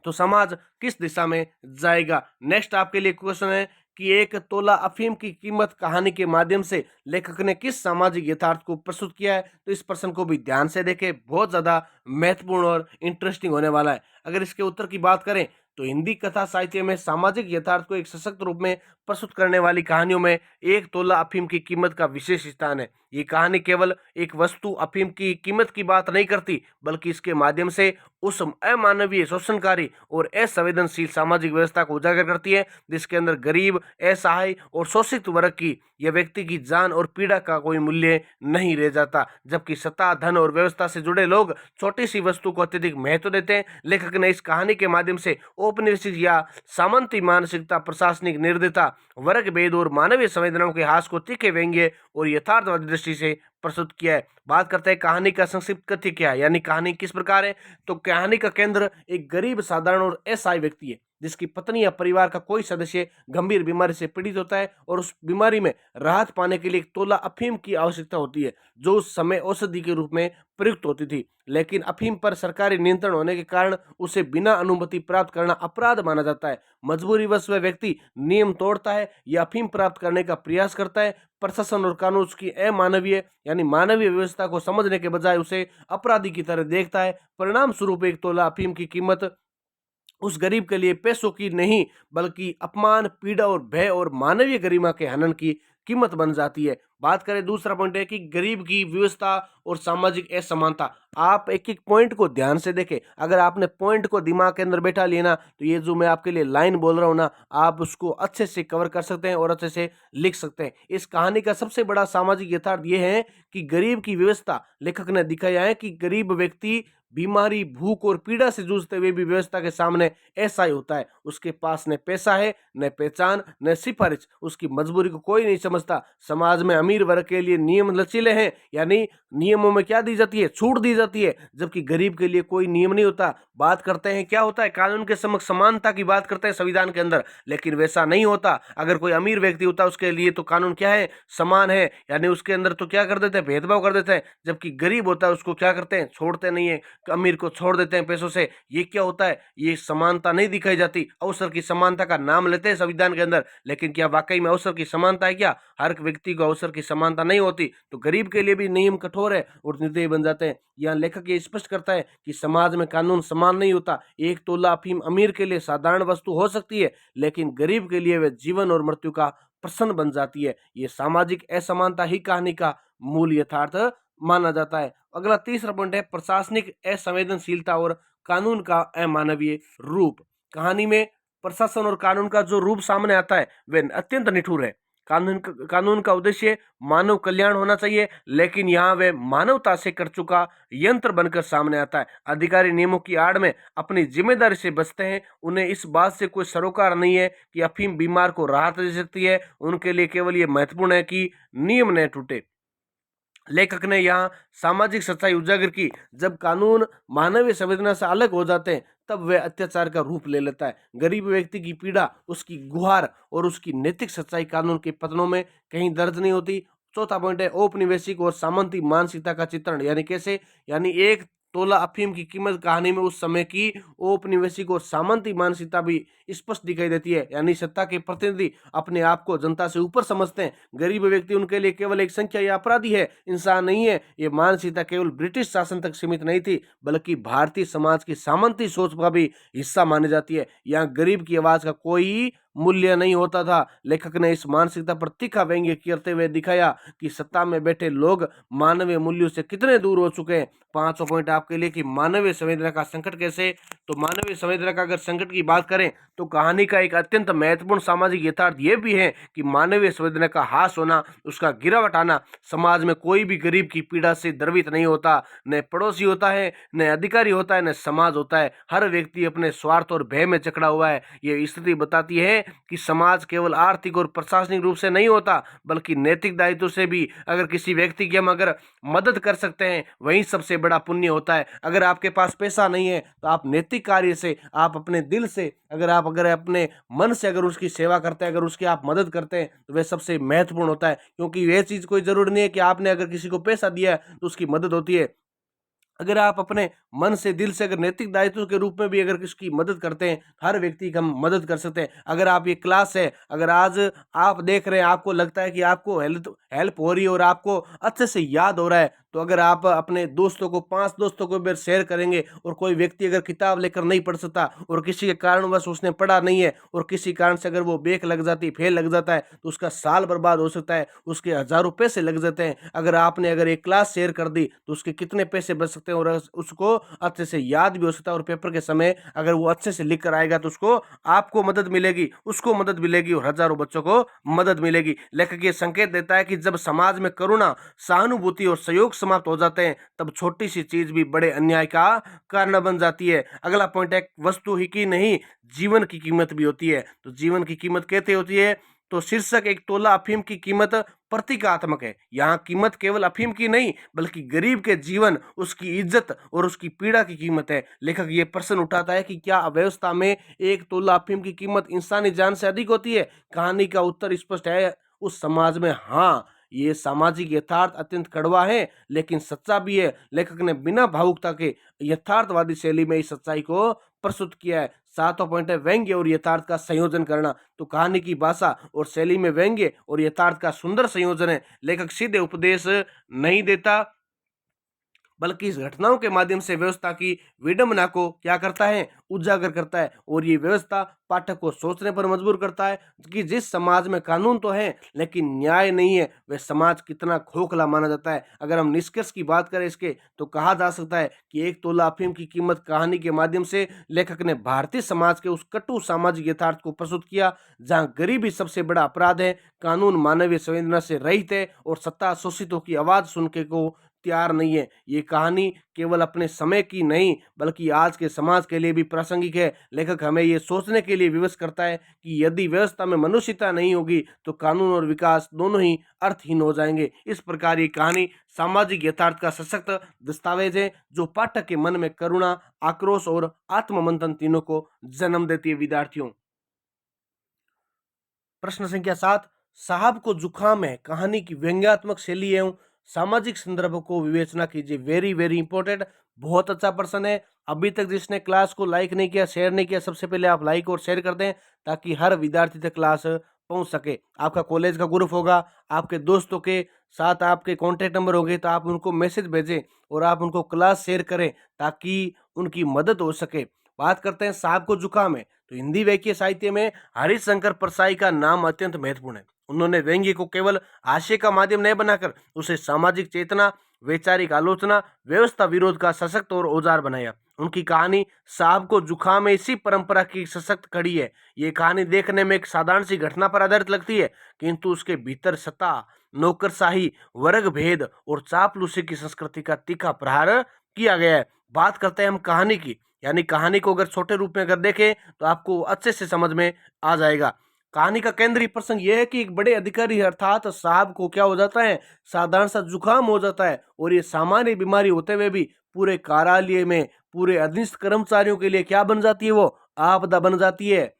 तो समाज किस दिशा में जाएगा। नेक्स्ट आपके लिए क्वेश्चन है कि एक तोला अफीम की कीमत कहानी के माध्यम से लेखक ने किस सामाजिक यथार्थ को प्रस्तुत किया है? तो इस प्रश्न को भी ध्यान से देखें, बहुत ज्यादा महत्वपूर्ण और इंटरेस्टिंग होने वाला है। अगर इसके उत्तर की बात करें तो हिंदी कथा साहित्य में सामाजिक यथार्थ को एक सशक्त रूप में प्रस्तुत करने वाली कहानियों में एक तोला अफीम की कीमत का विशेष स्थान है। ये कहानी केवल एक वस्तु अफीम की कीमत की बात नहीं करती, बल्कि इसके माध्यम से उस अमानवीय, शोषणकारी और असंवेदनशील सामाजिक व्यवस्था को उजागर करती है जिसके अंदर गरीब, असहाय और शोषित वर्ग की या व्यक्ति की जान और पीड़ा का कोई मूल्य नहीं रह जाता। जबकि सत्ता, धन और व्यवस्था से जुड़े लोग छोटी सी वस्तु को अत्यधिक महत्व देते हैं। लेखक ने इस कहानी के माध्यम से औपनिवेशिक या सामंती मानसिकता, प्रशासनिक निर्दयता, वर्ग भेद और मानवीय संवेदनाओं के हास को तीखे व्यंग्य और यथार्थवादी दृष्टि से प्रस्तुत किया है। बात करते हैं कहानी का संक्षिप्त कथ्य क्या है, यानी कहानी किस प्रकार है। तो कहानी का केंद्र एक गरीब, साधारण और असहाय व्यक्ति है जिसकी पत्नी या परिवार का कोई सदस्य गंभीर बीमारी से पीड़ित होता है और उस बीमारी में राहत पाने के लिए एक तोला अफीम की आवश्यकता होती है, जो उस समय औषधि के रूप में प्रयुक्त होती थी। लेकिन अफीम पर सरकारी नियंत्रण होने के कारण उसे बिना अनुमति प्राप्त करना अपराध माना जाता है। मजबूरीवश वह व्यक्ति नियम तोड़ता है या अफीम प्राप्त करने का प्रयास करता है। प्रशासन और कानून उसकी अमानवीय यानी मानवीय व्यवस्था को समझने के बजाय उसे अपराधी की तरह देखता है। परिणाम स्वरूप एक तोला अफीम की कीमत उस गरीब के लिए पैसों की नहीं, बल्कि अपमान, पीड़ा और भय और मानवीय गरिमा के हनन की कीमत बन जाती है। बात करें, दूसरा पॉइंट है कि गरीब की व्यवस्था और सामाजिक असमानता। आप एक एक पॉइंट को ध्यान से देखें। अगर आपने पॉइंट को दिमाग के अंदर बैठा लिया ना, तो ये जो मैं आपके लिए लाइन बोल रहा हूँ ना, आप उसको अच्छे से कवर कर सकते हैं और अच्छे से लिख सकते हैं। इस कहानी का सबसे बड़ा सामाजिक यथार्थ ये है कि गरीब की व्यवस्था, लेखक ने दिखाया है कि गरीब व्यक्ति बीमारी, भूख और पीड़ा से जूझते हुए भी व्यवस्था के सामने ऐसा ही होता है। उसके पास न पैसा है, न पहचान, न सिफारिश। उसकी मजबूरी को कोई नहीं समझता। समाज में अमीर वर्ग के लिए नियम लचीले हैं, यानी नियमों में क्या दी जाती है? छूट दी जाती है, जबकि गरीब के लिए कोई नियम नहीं होता। बात करते हैं क्या होता है, कानून के समक्ष समानता की बात करते हैं संविधान के अंदर, लेकिन वैसा नहीं होता। अगर कोई अमीर व्यक्ति होता है उसके लिए तो कानून क्या है? समान है, यानी उसके अंदर तो क्या कर देते हैं? भेदभाव कर देते हैं। जबकि गरीब होता है उसको क्या करते हैं? छोड़ते नहीं है, अमीर को छोड़ देते हैं पैसों से। ये क्या होता है? ये समानता नहीं दिखाई जाती। अवसर की समानता का नाम लेते हैं संविधान के अंदर, लेकिन क्या वाकई में अवसर की समानता है? क्या हर एक व्यक्ति को अवसर की समानता नहीं होती? तो गरीब के लिए भी नियम कठोर है और निर्दयी बन जाते हैं। यहाँ लेखक ये स्पष्ट करता है कि समाज में कानून समान नहीं होता। एक तोला अफीम अमीर के लिए साधारण वस्तु हो सकती है, लेकिन गरीब के लिए वह जीवन और मृत्यु का प्रश्न बन जाती है। ये सामाजिक असमानता ही कहानी का मूल यथार्थ माना जाता है। अगला तीसरा पॉइंट है प्रशासनिक असंवेदनशीलता और कानून का अमानवीय रूप। कहानी में प्रशासन और कानून का जो रूप सामने आता है वह अत्यंत निठुर है। कानून का उद्देश्य मानव कल्याण होना चाहिए, लेकिन यहाँ वे मानवता से कर चुका यंत्र बनकर सामने आता है। अधिकारी नियमों की आड़ में अपनी जिम्मेदारी से बचते हैं। उन्हें इस बात से कोई सरोकार नहीं है कि अफीम बीमार को राहत दे सकती है। उनके लिए केवल ये महत्वपूर्ण है कि नियम न टूटे। लेखक ने यहाँ सामाजिक सच्चाई उजागर की। जब कानून मानवीय संवेदना से अलग हो जाते हैं तब वह अत्याचार का रूप ले लेता है। गरीब व्यक्ति की पीड़ा, उसकी गुहार और उसकी नैतिक सच्चाई कानून के पतनों में कहीं दर्ज नहीं होती। चौथा पॉइंट है औपनिवेशिक और सामंती मानसिकता का चित्रण। यानी कैसे? यानी एक तोला अफीम की कीमत कहानी में उस समय की औपनिवेशिक और सामंती मानसिकता भी स्पष्ट दिखाई देती है। यानी सत्ता के प्रतिनिधि अपने आप को जनता से ऊपर समझते हैं। गरीब व्यक्ति उनके लिए केवल एक संख्या या अपराधी है, इंसान नहीं है। ये मानसिकता केवल ब्रिटिश शासन तक सीमित नहीं थी, बल्कि भारतीय समाज की सामंती सोच का भी हिस्सा मानी जाती है। यहाँ गरीब की आवाज का कोई मूल्य नहीं होता था। लेखक ने इस मानसिकता पर तीखा व्यंग्य करते हुए दिखाया कि सत्ता में बैठे लोग मानवीय मूल्यों से कितने दूर हो चुके हैं। पांचवा पॉइंट आपके लिए कि मानवीय संवेदना का संकट कैसे। तो मानवीय संवेदना का अगर संकट की बात करें तो कहानी का एक अत्यंत महत्वपूर्ण सामाजिक यथार्थ यह भी है कि मानवीय संवेदना का हास होना, उसका गिरावट आना। समाज में कोई भी गरीब की पीड़ा से द्रवित नहीं होता। न पड़ोसी होता है, न अधिकारी होता है, न समाज होता है। हर व्यक्ति अपने स्वार्थ और भय में जकड़ा हुआ है। यह स्थिति बताती है कि समाज केवल आर्थिक और प्रशासनिक रूप से नहीं होता, बल्कि नैतिक दायित्व से भी। अगर किसी व्यक्ति की हम अगर मदद कर सकते हैं, वही सबसे बड़ा पुण्य होता है। अगर आपके पास पैसा नहीं है तो आप नैतिक कार्य से, आप अपने दिल से, अगर अपने मन से अगर उसकी सेवा करते हैं, अगर उसकी आप मदद करते हैं, तो वह सबसे महत्वपूर्ण होता है। क्योंकि यह चीज कोई जरूरी नहीं है कि आपने अगर किसी को पैसा दिया है तो उसकी मदद होती है। अगर आप अपने मन से, दिल से, अगर नैतिक दायित्व के रूप में भी अगर किसकी मदद करते हैं, हर व्यक्ति की हम मदद कर सकते हैं। अगर आप ये क्लास है, अगर आज आप देख रहे हैं, आपको लगता है कि आपको हेल्प हो रही है और आपको अच्छे से याद हो रहा है, तो अगर आप अपने दोस्तों को, 5 दोस्तों को भी शेयर करेंगे, और कोई व्यक्ति अगर किताब लेकर नहीं पढ़ सकता और किसी के कारणवश उसने पढ़ा नहीं है और किसी कारण से अगर वो बैक लग जाती, फेल लग जाता है, तो उसका साल बर्बाद हो सकता है, उसके हजारों पैसे लग जाते हैं। अगर आपने अगर एक क्लास शेयर कर दी तो उसके कितने पैसे बच सकते हैं और उसको अच्छे से याद भी हो सकता है। और पेपर के समय अगर वो अच्छे से लिख कर आएगा तो उसको, आपको मदद मिलेगी, उसको मदद मिलेगी और हजारों बच्चों को मदद मिलेगी। लेखक ये संकेत देता है कि जब समाज में करुणा, सहानुभूति और सहयोग समाप्त हो जाते हैं, तब छोटी सी चीज भी बड़े अन्याय का कारण बन जाती है। अगला पॉइंट है वस्तु ही की नहीं, जीवन की कीमत भी होती है। तो जीवन की कीमत कैसे होती है? तो शीर्षक एक तोला अफीम की कीमत प्रतीकात्मक है। यहाँ कीमत केवल अफीम की नहीं, बल्कि गरीब के जीवन, उसकी इज्जत और उसकी पीड़ा की कीमत है। लेखक ये प्रश्न उठाता है कि क्या अव्यवस्था में एक तोला अफीम की कीमत इंसानी जान से अधिक होती है? कहानी का उत्तर स्पष्ट है, उस समाज में हाँ। ये सामाजिक यथार्थ अत्यंत कड़वा है, लेकिन सच्चा भी है। लेखक ने बिना भावुकता के यथार्थवादी शैली में इस सच्चाई को प्रस्तुत किया है। सातवां पॉइंट है व्यंग्य और यथार्थ का संयोजन करना। तो कहानी की भाषा और शैली में व्यंग्य और यथार्थ का सुंदर संयोजन है। लेखक सीधे उपदेश नहीं देता, बल्कि इस घटनाओं के माध्यम से व्यवस्था की विडंबना को क्या करता है? उजागर करता है। और ये व्यवस्था पाठक को सोचने पर मजबूर करता है कि जिस समाज में कानून तो है लेकिन न्याय नहीं है, वह समाज कितना खोखला माना जाता है। अगर हम निष्कर्ष की बात करें इसके, तो कहा जा सकता है कि एक तोला अफीम की कीमत कहानी के माध्यम से लेखक ने भारतीय समाज के उस कटु सामाजिक यथार्थ को प्रस्तुत किया जहाँ गरीबी सबसे बड़ा अपराध है, कानून मानवीय संवेदना से रहित है और सत्ता शोषितों की आवाज सुनने को तैयार नहीं है। ये कहानी केवल अपने समय की नहीं, बल्कि आज के समाज के लिए भी प्रासंगिक है। लेखक हमें ये सोचने के लिए विवश करता है कि यदि व्यवस्था में मनुष्यता नहीं होगी तो कानून और विकास दोनों ही अर्थहीन हो जाएंगे। इस प्रकार ये कहानी सामाजिक यथार्थ का सशक्त दस्तावेज है जो पाठक के मन में करुणा, आक्रोश और आत्ममंथन तीनों को जन्म देती है। विद्यार्थियों, प्रश्न संख्या 7, साहब को जुकाम है कहानी की व्यंग्यात्मक शैली एवं सामाजिक संदर्भ को विवेचना कीजिए। वेरी वेरी इंपॉर्टेंट, बहुत अच्छा प्रश्न है। अभी तक जिसने क्लास को लाइक नहीं किया, शेयर नहीं किया, सबसे पहले आप लाइक और शेयर कर दें ताकि हर विद्यार्थी तक क्लास पहुंच सके। आपका कॉलेज का ग्रुप होगा, आपके दोस्तों के साथ आपके कॉन्टैक्ट नंबर होंगे, तो आप उनको मैसेज भेजें और आप उनको क्लास शेयर करें ताकि उनकी मदद हो सके। बात करते हैं साहब को जुकाम है। तो हिंदी व्यंग्य साहित्य में हरिशंकर परसाई का नाम अत्यंत महत्वपूर्ण है। उन्होंने व्यंग्य को केवल हास्य का माध्यम नहीं बनाकर उसे सामाजिक चेतना, वैचारिक आलोचना, व्यवस्था विरोध का सशक्त और औजार बनाया। उनकी कहानी साहब को जुकाम है इसी परंपरा की सशक्त कड़ी है। ये कहानी देखने में एक साधारण सी घटना पर आधारित लगती है, किंतु उसके भीतर सत्ता, नौकरशाही, वर्ग भेद और चापलूसी की संस्कृति का तीखा प्रहार किया गया है। बात करते हैं हम कहानी की, यानी कहानी को अगर छोटे रूप में अगर देखें तो आपको अच्छे से समझ में आ जाएगा। कहानी का केंद्रीय प्रसंग यह है कि एक बड़े अधिकारी अर्थात साहब को क्या हो जाता है, साधारण सा जुकाम हो जाता है, और ये सामान्य बीमारी होते हुए भी पूरे कार्यालय में पूरे अधीनस्थ कर्मचारियों के लिए क्या बन जाती है, वो आपदा बन जाती है।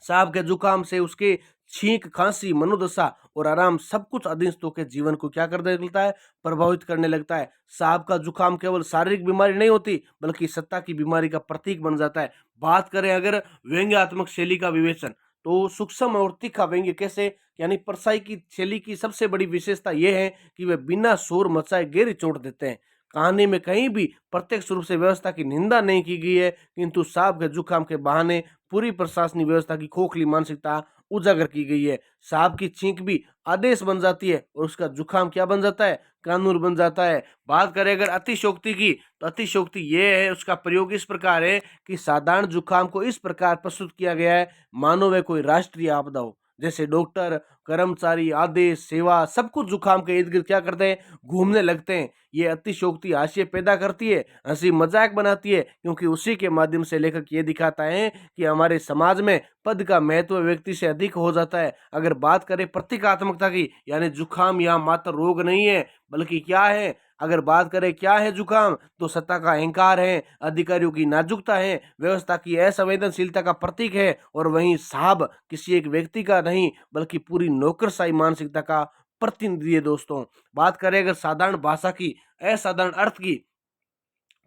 साहब के जुकाम से उसके छींक, खांसी, मनोदशा और आराम सब कुछ अधीनस्थों के जीवन को क्या कर देता है, प्रभावित करने लगता है। साहब का जुकाम केवल शारीरिक बीमारी नहीं होती, बल्कि सत्ता की बीमारी का प्रतीक बन जाता है। बात करें अगर व्यंग्यात्मक शैली का विवेचन, तो सूक्ष्म और तीखा व्यंग्य कैसे, यानी परसाई की शैली की सबसे बड़ी विशेषता यह है कि वे बिना शोर मचाए गहरी चोट देते हैं। कहानी में कहीं भी प्रत्यक्ष रूप से व्यवस्था की निंदा नहीं की गई है, किंतु साहब के जुकाम के बहाने पूरी प्रशासनिक व्यवस्था की खोखली मानसिकता उजागर की गई है। साहब की छींक भी आदेश बन जाती है और उसका जुकाम क्या बन जाता है, कानून बन जाता है। बात करें अगर अतिशयोक्ति की, तो अतिशयोक्ति ये है, उसका प्रयोग इस प्रकार है कि साधारण जुकाम को इस प्रकार प्रस्तुत किया गया है मानो वह कोई राष्ट्रीय आपदा हो। जैसे डॉक्टर, कर्मचारी, आदेश, सेवा सब कुछ जुकाम के इर्द गिर्द क्या करते हैं, घूमने लगते हैं। ये अतिशयोक्ति हास्य पैदा करती है, हंसी मजाक बनाती है, क्योंकि उसी के माध्यम से लेखक ये दिखाता है कि हमारे समाज में पद का महत्व व्यक्ति से अधिक हो जाता है। अगर बात करें प्रतीकात्मकता की, यानी जुकाम यहाँ मात्र रोग नहीं है, बल्कि क्या है, अगर बात करें क्या है जुकाम, तो सत्ता का अहंकार है, अधिकारियों की नाजुकता है, व्यवस्था की असंवेदनशीलता का प्रतीक है। और वहीं साहब किसी एक व्यक्ति का नहीं, बल्कि पूरी नौकरशाही मानसिकता का प्रतिनिधि है दोस्तों। बात करें अगर साधारण भाषा की, असाधारण अर्थ की,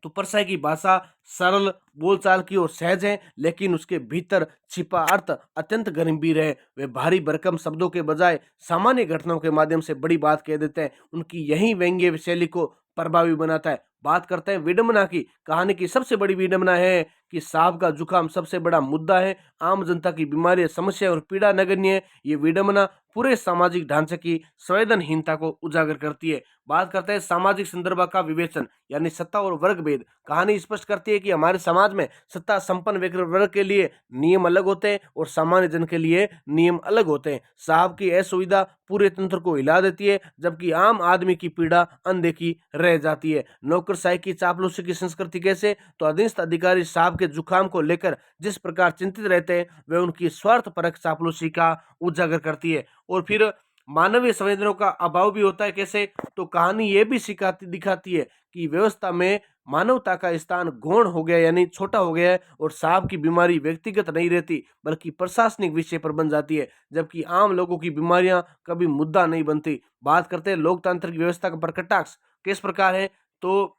तो परसाई की भाषा सरल, बोलचाल की और सहज है, लेकिन उसके भीतर छिपा अर्थ अत्यंत गंभीर है। वे भारी भरकम शब्दों के बजाय सामान्य घटनाओं के माध्यम से बड़ी बात कह देते हैं। उनकी यही व्यंग्य शैली को प्रभावी बनाता है। बात करते हैं विडंबना की। कहानी की सबसे बड़ी विडंबना है कि साहब का जुकाम सबसे बड़ा मुद्दा है, आम जनता की बीमारी, समस्या और पीड़ा नगण्य है। ये विडंबना पूरे सामाजिक ढांचे की संवेदनहीनता को उजागर करती है। बात करते हैं सामाजिक संदर्भ का विवेचन, यानी सत्ता और वर्ग भेद। कहानी स्पष्ट करती है कि हमारे समाज में सत्ता संपन्न वर्ग के लिए नियम अलग होते हैं और सामान्य जन के लिए नियम अलग होते हैं। साहब की असुविधा पूरे तंत्र को हिला देती है, जबकि आम आदमी की पीड़ा अनदेखी रह जाती है। नौकरशाही की चापलूसी की संस्कृति कैसे, तो अधीनस्थ अधिकारी साहब के जुकाम को लेकर जिस प्रकार चिंतित रहते हैं, वे उनकी स्वार्थपरक चापलूसी का उजागर करती है। और फिर मानवीय संवेदनाओं का अभाव भी होता है कैसे, तो कहानी ये भी सिखाती दिखाती है कि व्यवस्था में मानवता का स्थान गौण हो गया, यानी छोटा हो गया है, और साहब की बीमारी व्यक्तिगत नहीं रहती, बल्कि प्रशासनिक विषय पर बन जाती है, जबकि आम लोगों की बीमारियां कभी मुद्दा नहीं बनती। बात करते हैं लोकतांत्रिक व्यवस्था का प्रकटाक्ष किस प्रकार है, तो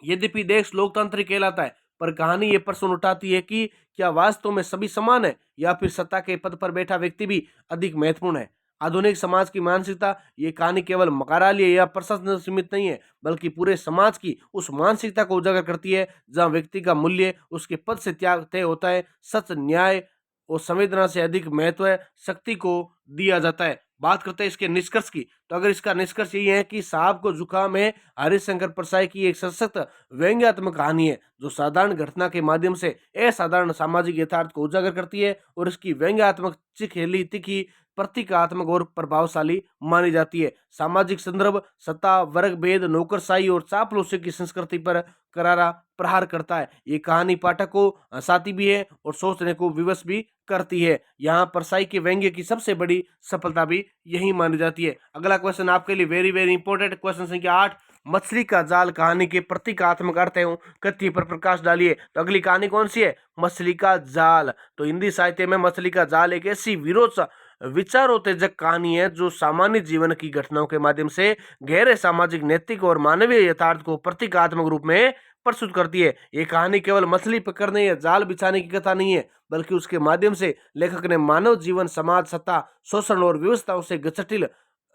यद्यपि देश लोकतांत्रिक कहलाता है, पर कहानी ये प्रश्न उठाती है कि क्या वास्तव में सभी समान है, या फिर सत्ता के पद पर बैठा व्यक्ति भी अधिक महत्वपूर्ण है। आधुनिक समाज की मानसिकता, ये कहानी केवल कार्यालय या प्रशासन से सीमित नहीं है, बल्कि पूरे समाज की उस मानसिकता को उजागर करती है जहां व्यक्ति का मूल्य उसके पद से त्याग तय होता है। सच, न्याय और संवेदना से अधिक महत्व शक्ति को दिया जाता है। बात करते हैं इसके निष्कर्ष की, तो अगर इसका निष्कर्ष यही है कि साहब को जुकाम है हरिशंकर परसाई की एक सशक्त व्यंग्यात्मक कहानी है, जो साधारण घटना के माध्यम से असाधारण सामाजिक यथार्थ को उजागर करती है, और इसकी व्यंग्यात्मक चिखली तिखी, प्रतीकात्मक और प्रभावशाली मानी जाती है। सामाजिक संदर्भ सत्ता, वर्ग भेद, नौकरशाही और चापलूसी की संस्कृति पर करारा प्रहार करता है। ये कहानी पाठक को हंसाती भी है और सोचने को विवश भी करती है। यहाँ परसाई के व्यंग्य की सबसे बड़ी सफलता भी यही मानी जाती है। अगला क्वेश्चन आपके लिए वेरी वेरी इंपॉर्टेंट, क्वेश्चन संख्या 8, मछली का जाल कहानी के प्रतीकात्मक अर्थ एवं कथ्य पर प्रकाश डालिए। तो अगली कहानी कौन सी है, मछली का जाल। तो हिंदी साहित्य में मछली का जाल एक ऐसी विरोध विचारोत्तेजक कहानी है जो सामान्य जीवन की घटनाओं के माध्यम से गहरे सामाजिक, नैतिक और मानवीय यथार्थ को प्रतीकात्मक रूप में प्रस्तुत करती है। ये कहानी केवल मछली पकड़ने या जाल बिछाने की कथा नहीं है, बल्कि उसके माध्यम से लेखक ने मानव जीवन, समाज, सत्ता, शोषण और व्यवस्थाओं से जटिल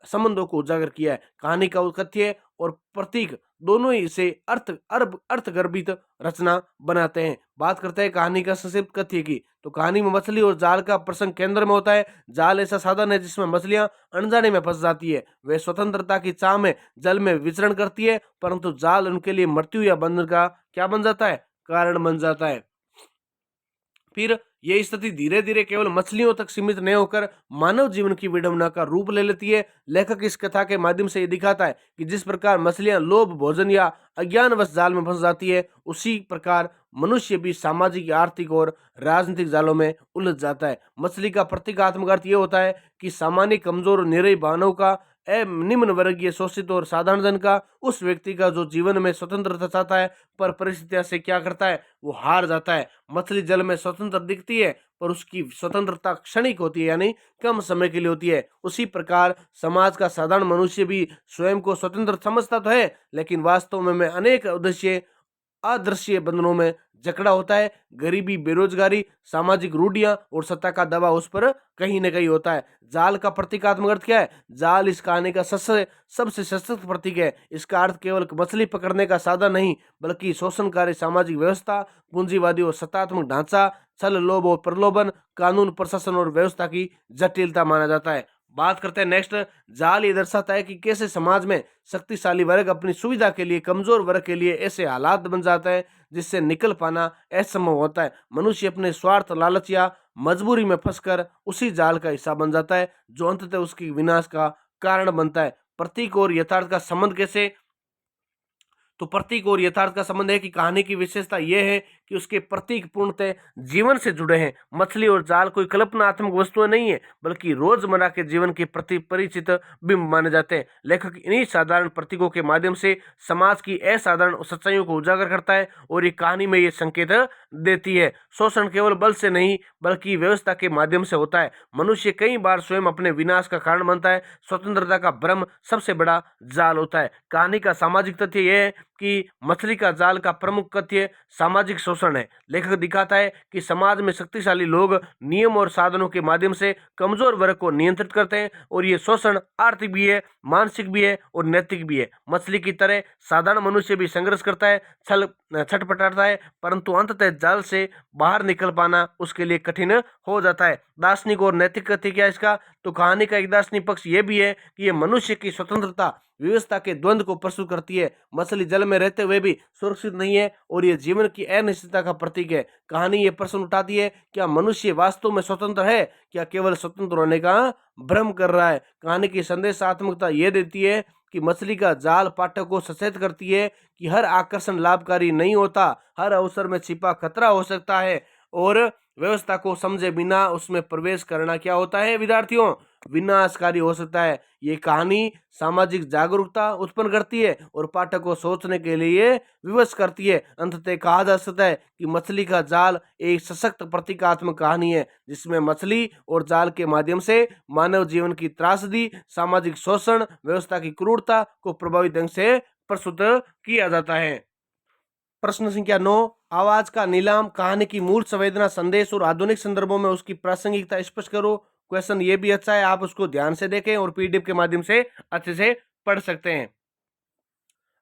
संबंधों को उजागर किया है। कहानी का कथ्य और प्रतीक दोनों ही से अर्थगर्भित रचना बनाते हैं। बात करते हैं कहानी का संक्षिप्त कथ्य की, तो कहानी में मछली और जाल का प्रसंग केंद्र में होता है। जाल ऐसा साधन है जिसमें मछलियां अनजाने में फंस जाती है। वे स्वतंत्रता की चाह में जल में विचरण करती है, परंतु जाल उनके लिए मृत्यु या बंधन का क्या बन जाता है, कारण बन जाता है। फिर यह स्थिति धीरे धीरे केवल मछलियों तक सीमित नहीं होकर मानव जीवन की विडंबना का रूप ले लेती है। लेखक इस कथा के माध्यम से ये दिखाता है कि जिस प्रकार मछलियां लोभ, भोजन या अज्ञानवश जाल में फंस जाती है, उसी प्रकार मनुष्य भी सामाजिक, आर्थिक और राजनीतिक जालों में उलझ जाता है। मछली का प्रतीकात्मक अर्थ यह होता है कि सामान्य, कमजोर और निरीह मानव का, निम्न वर्गीय, शोषित और साधारण जन का, उस व्यक्ति का जो जीवन में स्वतंत्रता चाहता है पर परिस्थितियां से क्या करता है, वो हार जाता है। मछली जल में स्वतंत्र दिखती है पर उसकी स्वतंत्रता क्षणिक होती है, यानी कम समय के लिए होती है। उसी प्रकार समाज का साधारण मनुष्य भी स्वयं को स्वतंत्र समझता तो है, लेकिन वास्तव में अनेक उद्देश्य अदृश्य बंधनों में जकड़ा होता है। गरीबी, बेरोजगारी, सामाजिक रूढ़ियां और सत्ता का दबाव उस पर कहीं न कहीं होता है। जाल का प्रतीकात्मक अर्थ क्या है? जाल इस कहानी का सबसे सशक्त प्रतीक है। इसका अर्थ केवल मछली पकड़ने का साधन नहीं, बल्कि शोषणकारी सामाजिक व्यवस्था, पूंजीवादी और सत्तात्मक ढांचा, छल, लोभ और प्रलोभन, कानून, प्रशासन और व्यवस्था की जटिलता माना जाता है। बात करते हैं नेक्स्ट। जाल ये दर्शाता है कि कैसे समाज में शक्तिशाली वर्ग अपनी सुविधा के लिए कमजोर वर्ग के लिए ऐसे हालात बन जाता है जिससे निकल पाना असंभव होता है। मनुष्य अपने स्वार्थ, लालच या मजबूरी में फंसकर उसी जाल का हिस्सा बन जाता है जो अंततः उसकी विनाश का कारण बनता है। प्रतीक और यथार्थ का संबंध कैसे? तो प्रतीक और यथार्थ का संबंध है कि कहानी की विशेषता यह है कि उसके प्रतीक पूर्णतः जीवन से जुड़े हैं। मछली और जाल कोई कल्पनात्मक वस्तुएं नहीं है, बल्कि रोजमर्रा के जीवन के प्रति परिचित बिंब माने जाते हैं। लेखक इन्हीं साधारण प्रतीकों के माध्यम से समाज की असाधारण सच्चाइयों को उजागर करता है और ये कहानी में ये संकेत देती है, शोषण केवल बल से नहीं बल्कि व्यवस्था के माध्यम से होता है। मनुष्य कई बार स्वयं अपने विनाश का कारण बनता है। स्वतंत्रता का भ्रम सबसे बड़ा जाल होता है। कहानी का सामाजिक तथ्य यह है कि मछली का जाल का प्रमुख तथ्य सामाजिक शोषण है। लेखक दिखाता है कि समाज में शक्तिशाली लोग नियम और साधनों के माध्यम से कमजोर वर्ग को नियंत्रित करते हैं और ये शोषण आर्थिक भी है, मानसिक भी है और नैतिक भी है। मछली की तरह साधारण मनुष्य भी संघर्ष करता है, छटपटाता है, परंतु अंततः जाल से बाहर निकल पाना उसके लिए कठिन हो जाता है। दार्शनिक और नैतिक तथ्य क्या है इसका? तो कहानी का एक दार्शनिक पक्ष यह भी है कि यह मनुष्य की स्वतंत्रता, व्यवस्था के द्वंद्व को प्रस्तुत करती है। मछली जल में रहते हुए भी सुरक्षित नहीं है और यह जीवन की अनिश्चितता का प्रतीक है। कहानी ये प्रश्न उठाती है, क्या मनुष्य वास्तव में स्वतंत्र है, क्या केवल स्वतंत्र होने का भ्रम कर रहा है? कहानी की संदेशात्मकता यह देती है कि मछली का जाल पाठक को सचेत करती है कि हर आकर्षण लाभकारी नहीं होता, हर अवसर में छिपा खतरा हो सकता है और व्यवस्था को समझे बिना उसमें प्रवेश करना क्या होता है विद्यार्थियों, विनाशकारी हो सकता है। ये कहानी सामाजिक जागरूकता उत्पन्न करती है और पाठक को सोचने के लिए विवश करती है। अंततः कहा जा सकता है कि मछली का जाल एक सशक्त प्रतीकात्मक कहानी है जिसमें मछली और जाल के माध्यम से मानव जीवन की त्रासदी, सामाजिक शोषण, व्यवस्था की क्रूरता को प्रभावी ढंग से प्रस्तुत किया जाता है। प्रश्न संख्या 9, आवाज का नीलाम, कहानी की मूल संवेदना, संदेश और आधुनिक संदर्भों में उसकी प्रासंगिकता स्पष्ट करो। क्वेश्चन ये भी अच्छा है, आप उसको ध्यान से देखें और पीडीएफ के माध्यम से अच्छे से पढ़ सकते हैं।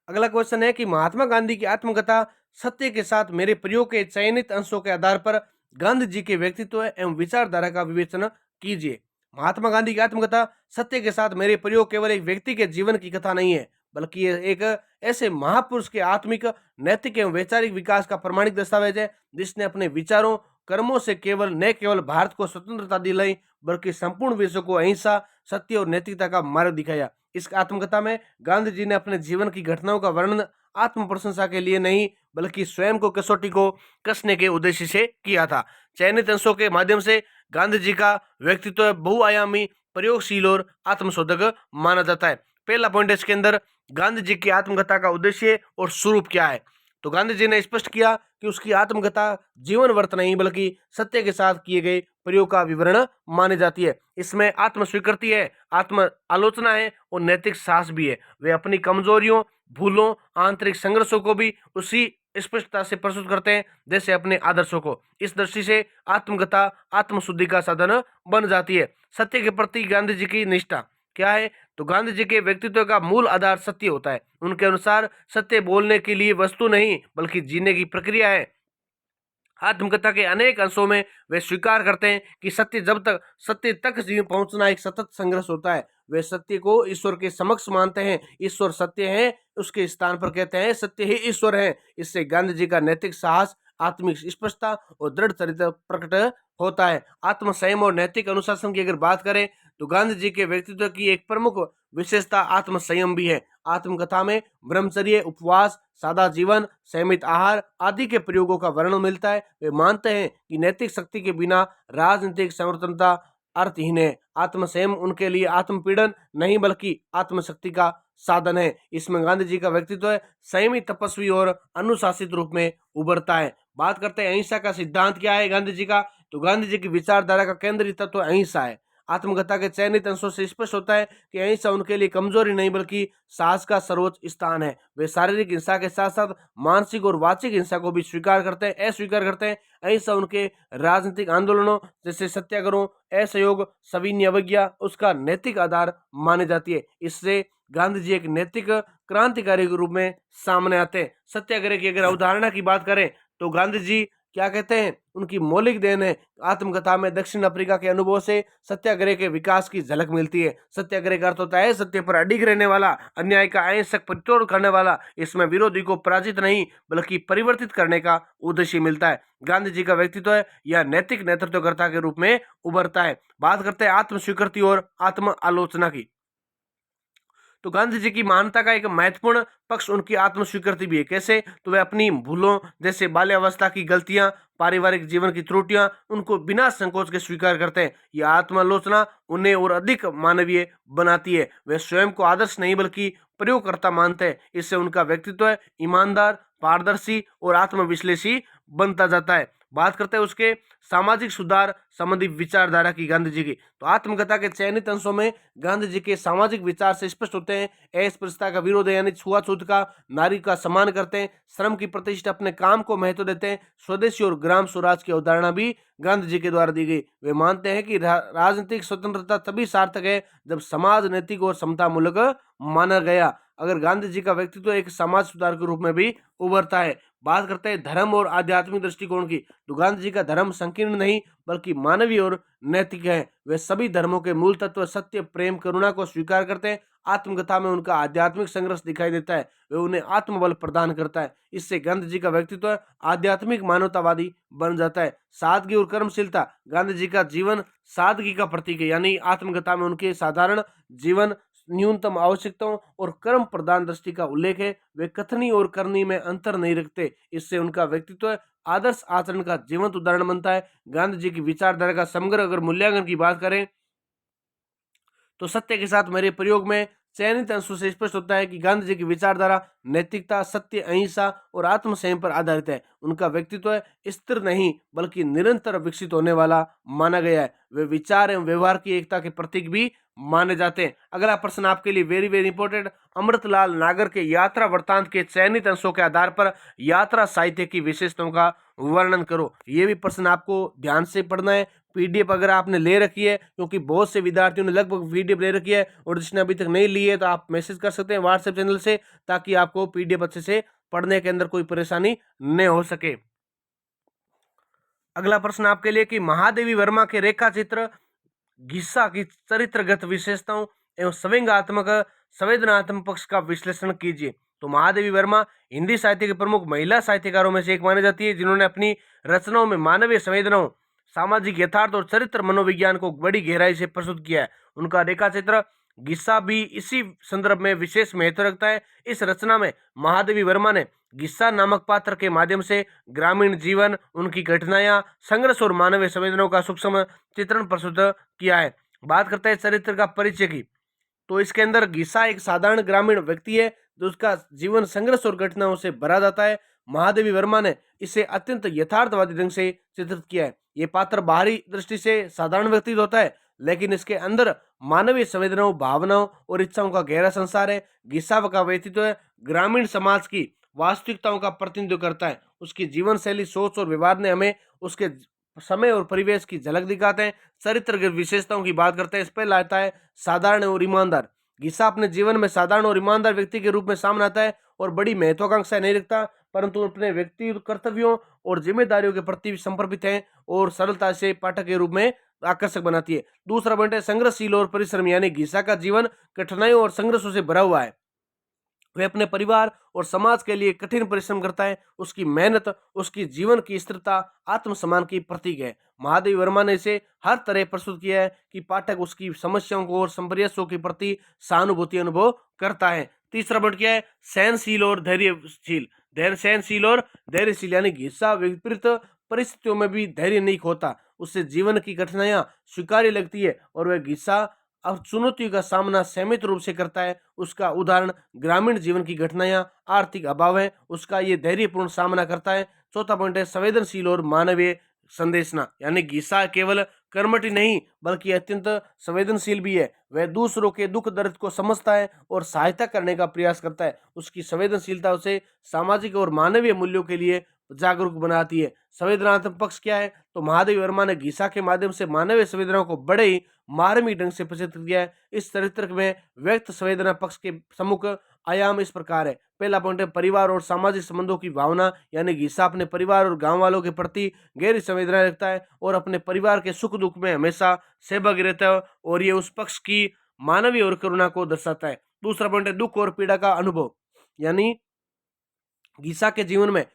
अगला क्वेश्चन है कि महात्मा गांधी की आत्मकथा सत्य के साथ मेरे प्रयोग के चयनित अंशों के आधार पर गांधी जी के व्यक्तित्व एवं विचारधारा का विवेचन कीजिए। महात्मा गांधी की आत्मकथा सत्य के साथ मेरे प्रयोग केवल एक व्यक्ति के जीवन की कथा नहीं है, बल्कि ये एक ऐसे महापुरुष के आत्मिक, नैतिक एवं वैचारिक विकास का प्रमाणिक दस्तावेज है जिसने अपने विचारों, कर्मों से न केवल भारत को स्वतंत्रता दिलाई बल्कि संपूर्ण विश्व को अहिंसा, सत्य और नैतिकता का मार्ग दिखाया। इस आत्मकथा में गांधी जी ने अपने जीवन की घटनाओं का वर्णन आत्म प्रशंसा के लिए नहीं बल्कि स्वयं को कसौटी को कसने के उद्देश्य से किया था। चयनित अंशों के माध्यम से गांधी जी का व्यक्तित्व बहुआयामी, प्रयोगशील और आत्मशोधक माना जाता है। पहला पॉइंट इसके अंदर गांधी जी की आत्मकथा का उद्देश्य और स्वरूप क्या है। तो गांधी जी ने स्पष्ट किया कि उसकी आत्मकथा जीवन वर्त नहीं बल्कि सत्य के साथ किए गए प्रयोग का विवरण मानी जाती है। इसमें आत्म स्वीकृति है, आत्म आलोचना है और नैतिक साहस भी है। वे अपनी कमजोरियों, भूलों, आंतरिक संघर्षों को भी उसी स्पष्टता से प्रस्तुत करते हैं जैसे अपने आदर्शों को। इस दृष्टि से आत्मकथा आत्मशुद्धि का साधन बन जाती है। सत्य के प्रति गांधी जी की निष्ठा क्या है? तो गांधी जी के व्यक्तित्व का मूल आधार सत्य होता है। उनके अनुसार सत्य बोलने के लिए वस्तु नहीं बल्कि जीने की प्रक्रिया है। आत्मकथा के अनेक अंशों में वे स्वीकार करते हैं कि सत्य तक जीवन पहुंचना एक सतत संघर्ष होता है। वे सत्य को ईश्वर के समक्ष मानते हैं। ईश्वर सत्य है, उसके स्थान पर कहते हैं सत्य ही ईश्वर है। इससे गांधी जी का नैतिक साहस, आत्मिक स्पष्टता और दृढ़ चरित्र प्रकट होता है। आत्म संयम और नैतिक अनुशासन की अगर बात करें तो गांधी जी के व्यक्तित्व की एक प्रमुख विशेषता आत्म संयम भी है। आत्मकथा में ब्रह्मचर्य, उपवास, सादा जीवन, संयमित आहार आदि के प्रयोगों का वर्णन मिलता है। वे मानते हैं कि नैतिक शक्ति के बिना राजनीतिक समर्थनता अर्थहीन है। आत्मसंयम उनके लिए आत्मपीड़न नहीं बल्कि आत्मशक्ति का साधन है। इसमें गांधी जी का व्यक्तित्व संयमी, तपस्वी और अनुशासित रूप में उभरता है। बात करते हैं अहिंसा का सिद्धांत क्या है गांधी जी का, तो गांधी जी की विचारधारा का केंद्रीय तत्व अहिंसा है। आत्मकथा के चयनित अंशों से स्पष्ट होता है कि अहिंसा उनके लिए कमजोरी नहीं बल्कि साहस का सर्वोच्च स्थान है। वे शारीरिक हिंसा के साथ साथ मानसिक और वाचिक हिंसा को भी अस्वीकार करते हैं। अहिंसा उनके राजनीतिक आंदोलनों जैसे सत्याग्रहों, असहयोग, सविनय अवज्ञा उसका नैतिक आधार मानी जाती है। इससे गांधी जी एक नैतिक क्रांतिकारी के रूप में सामने आते हैं। सत्याग्रह की अगर अवधारणा की बात करें तो गांधी जी क्या कहते हैं, उनकी मौलिक देन है। आत्मकथा में दक्षिण अफ्रीका के अनुभव से सत्याग्रह के विकास की झलक मिलती है। सत्याग्रह का अर्थ होता है सत्य पर अडिग रहने वाला, अन्याय का अहिंसक प्रतिरोध करने वाला। इसमें विरोधी को पराजित नहीं बल्कि परिवर्तित करने का उद्देश्य मिलता है। गांधी जी का व्यक्तित्व है यह नैतिक नेतृत्वकर्ता के रूप में उभरता है। बात करते हैं आत्म स्वीकृति और आत्म आलोचना की, तो गांधी जी की महानता का एक महत्वपूर्ण पक्ष उनकी आत्म स्वीकृति भी है। कैसे, तो वे अपनी भूलों जैसे बाल्यावस्था की गलतियां, पारिवारिक जीवन की त्रुटियां उनको बिना संकोच के स्वीकार करते हैं। यह आत्मालोचना उन्हें और अधिक मानवीय बनाती है। वे स्वयं को आदर्श नहीं बल्कि प्रयोगकर्ता मानते हैं। इससे उनका व्यक्तित्व ईमानदार, पारदर्शी और आत्मविश्लेषी बनता जाता है। बात करते हैं उसके सामाजिक सुधार संबंधी विचारधारा की गांधी जी की, तो आत्मकथा के चयनित अंशों में गांधी जी के सामाजिक विचार से स्पष्ट होते हैं। अस्पृश्यता का विरोध है यानी छुआछूत का, नारी का सम्मान करते हैं, श्रम की प्रतिष्ठा, अपने काम को महत्व देते हैं। स्वदेशी और ग्राम स्वराज की अवधारणा भी गांधी जी के द्वारा दी गई। वे मानते हैं कि राजनीतिक स्वतंत्रता तभी सार्थक है जब समाज नैतिक और समतामूलक माना गया। अगर गांधी जी का व्यक्तित्व एक समाज सुधार के रूप में भी उभरता है। बात करते हैं धर्म और आध्यात्मिक दृष्टिकोण की, तो गांधी जी का धर्म संकीर्ण नहीं बल्कि मानवीय और नैतिक है। वे सभी धर्मों के मूल तत्व सत्य, प्रेम, करुणा को स्वीकार करते हैं। आत्मकथा में उनका आध्यात्मिक संघर्ष दिखाई देता है। वे उन्हें आत्मबल प्रदान करता है। इससे गांधी जी का व्यक्तित्व आध्यात्मिक मानवतावादी बन जाता है। सादगी और कर्मशीलता, गांधी जी का जीवन सादगी का प्रतीक है। यानी आत्मकथा में उनके साधारण जीवन, न्यूनतम आवश्यकताओं और कर्म प्रदान दृष्टि का उल्लेख है। वे कथनी और करनी में अंतर नहीं रखते। इससे उनका व्यक्तित्व आदर्श आचरण का जीवंत उदाहरण बनता है। गांधी जी की विचारधारा का समग्र अगर मूल्यांकन की बात करें तो सत्य के साथ मेरे प्रयोग में चयनित अंशों से स्पष्ट होता है कि गांधी जी की विचारधारा नैतिकता, सत्य, अहिंसा और आत्मसंयम पर आधारित है। उनका व्यक्तित्व स्थिर नहीं बल्कि निरंतर विकसित होने वाला माना गया है। वे विचार एवं व्यवहार की एकता के प्रतीक भी माने जाते हैं। अगला प्रश्न आपके लिए वेरी वेरी इंपॉर्टेंट, अमृतलाल नागर के यात्रा वृत्तांत के चयनित अंशों के आधार पर यात्रा साहित्य की विशेषताओं का वर्णन करो। ये भी प्रश्न आपको ध्यान से पढ़ना है। पीडीएफ अगर आपने ले रखी है, क्योंकि बहुत से विद्यार्थियों ने लगभग पीडीएफ ले रखी है, और जिसने अभी तक नहीं ली है तो आप मैसेज कर सकते हैं व्हाट्सएप चैनल से, ताकि आपको पीडीएफ अच्छे से पढ़ने के अंदर कोई परेशानी न हो सके। अगला प्रश्न आपके लिए कि महादेवी वर्मा के रेखा चित्र घिस्सा की चरित्रगत विशेषताओं एवं संवेदनात्मक पक्ष का विश्लेषण कीजिए। तो महादेवी वर्मा हिंदी साहित्य के प्रमुख महिला साहित्यकारों में से एक मानी जाती है, जिन्होंने अपनी रचनाओं में मानवीय संवेदनाओं, सामाजिक यथार्थ और चरित्र मनोविज्ञान को बड़ी गहराई से प्रस्तुत किया है। उनका रेखा चित्र गिस्सा भी इसी संदर्भ में विशेष महत्व रखता है। इस रचना में महादेवी वर्मा ने गिस्सा नामक पात्र के माध्यम से ग्रामीण जीवन, उनकी घटनाएं, संघर्ष और मानवीय संवेदनाओं का सूक्ष्म चित्रण प्रस्तुत किया है। बात करते हैं चरित्र का परिचय की, तो इसके अंदर गिस्सा एक साधारण ग्रामीण व्यक्ति है जो उसका जीवन संघर्ष और घटनाओं से भरा जाता है। महादेवी वर्मा ने इसे अत्यंत यथार्थवादी ढंग से चित्रित किया है। ये पात्र बाहरी दृष्टि से साधारण व्यक्ति होता है, लेकिन इसके अंदर मानवीय संवेदनाओं, भावनाओं और इच्छाओं का गहरा संसार है। गिस्सा का व्यक्तित्व ग्रामीण समाज की वास्तविकताओं का प्रतिनिधित्व करता है। उसकी जीवन शैली, सोच और व्यवहार ने हमें उसके समय और परिवेश की झलक दिखाते हैं। चरित्र की विशेषताओं की बात करते हैं, इस पर लाता है साधारण और ईमानदार। गीसा अपने जीवन में साधारण और ईमानदार व्यक्ति के रूप में सामने आता है और बड़ी महत्वाकांक्षा नहीं रखता, परंतु अपने व्यक्ति कर्तव्यों और जिम्मेदारियों के प्रति भी समर्पित है और सरलता से पाठक के रूप में आकर्षक बनाती है। दूसरा पॉइंट है संघर्षशील और परिश्रम, यानी गीसा का जीवन कठिनाइयों और संघर्षों से भरा हुआ है। वह अपने परिवार और समाज के लिए कठिन परिश्रम करता है। उसकी मेहनत उसकी जीवन की स्थिरता आत्मसम्मान की प्रतीक है। महादेव वर्मा ने इसे हर तरह प्रस्तुत किया है कि पाठक उसकी समस्याओं को और प्रयासों के प्रति सहानुभूति अनुभव करता है। तीसरा पॉइंट क्या है? सहनशील और धैर्यशील। सहनशील और धैर्यशील, यानी गीसा विपरीत परिस्थितियों में भी धैर्य नहीं खोता। उससे जीवन की कठिनाइयां स्वीकार्य लगती है और वह गीसा अब चुनौतियों का सामना सीमित रूप से करता है। उसका उदाहरण ग्रामीण जीवन की घटनाएं, आर्थिक अभाव है, उसका ये धैर्यपूर्ण सामना करता है। चौथा पॉइंट है संवेदनशील और मानवीय संदेशना, यानी गीसा केवल कर्मठ ही नहीं बल्कि अत्यंत संवेदनशील भी है। वह दूसरों के दुख दर्द को समझता है और सहायता करने का प्रयास करता है। उसकी संवेदनशीलता उसे सामाजिक और मानवीय मूल्यों के लिए जागरूक बनाती है। संवेदनात्मक पक्ष क्या है? तो महादेव वर्मा ने गीसा के माध्यम से मानवीय संवेदनाओं को बड़े ही मार्मिक ढंग से प्रचित्र किया है। इस चरित्र में व्यक्त संवेदना पक्ष के प्रमुख आयाम इस प्रकार है। पहला पॉइंट है परिवार और सामाजिक संबंधों की भावना, यानी गीसा अपने परिवार और गांव वालों के प्रति गहरी संवेदना रखता है और अपने परिवार के सुख दुख में हमेशा सहभागी रहता है और ये उस पक्ष की मानवीय और करुणा को दर्शाता है। दूसरा पॉइंट है दुख और पीड़ा का अनुभव, यानी गीसा के जीवन में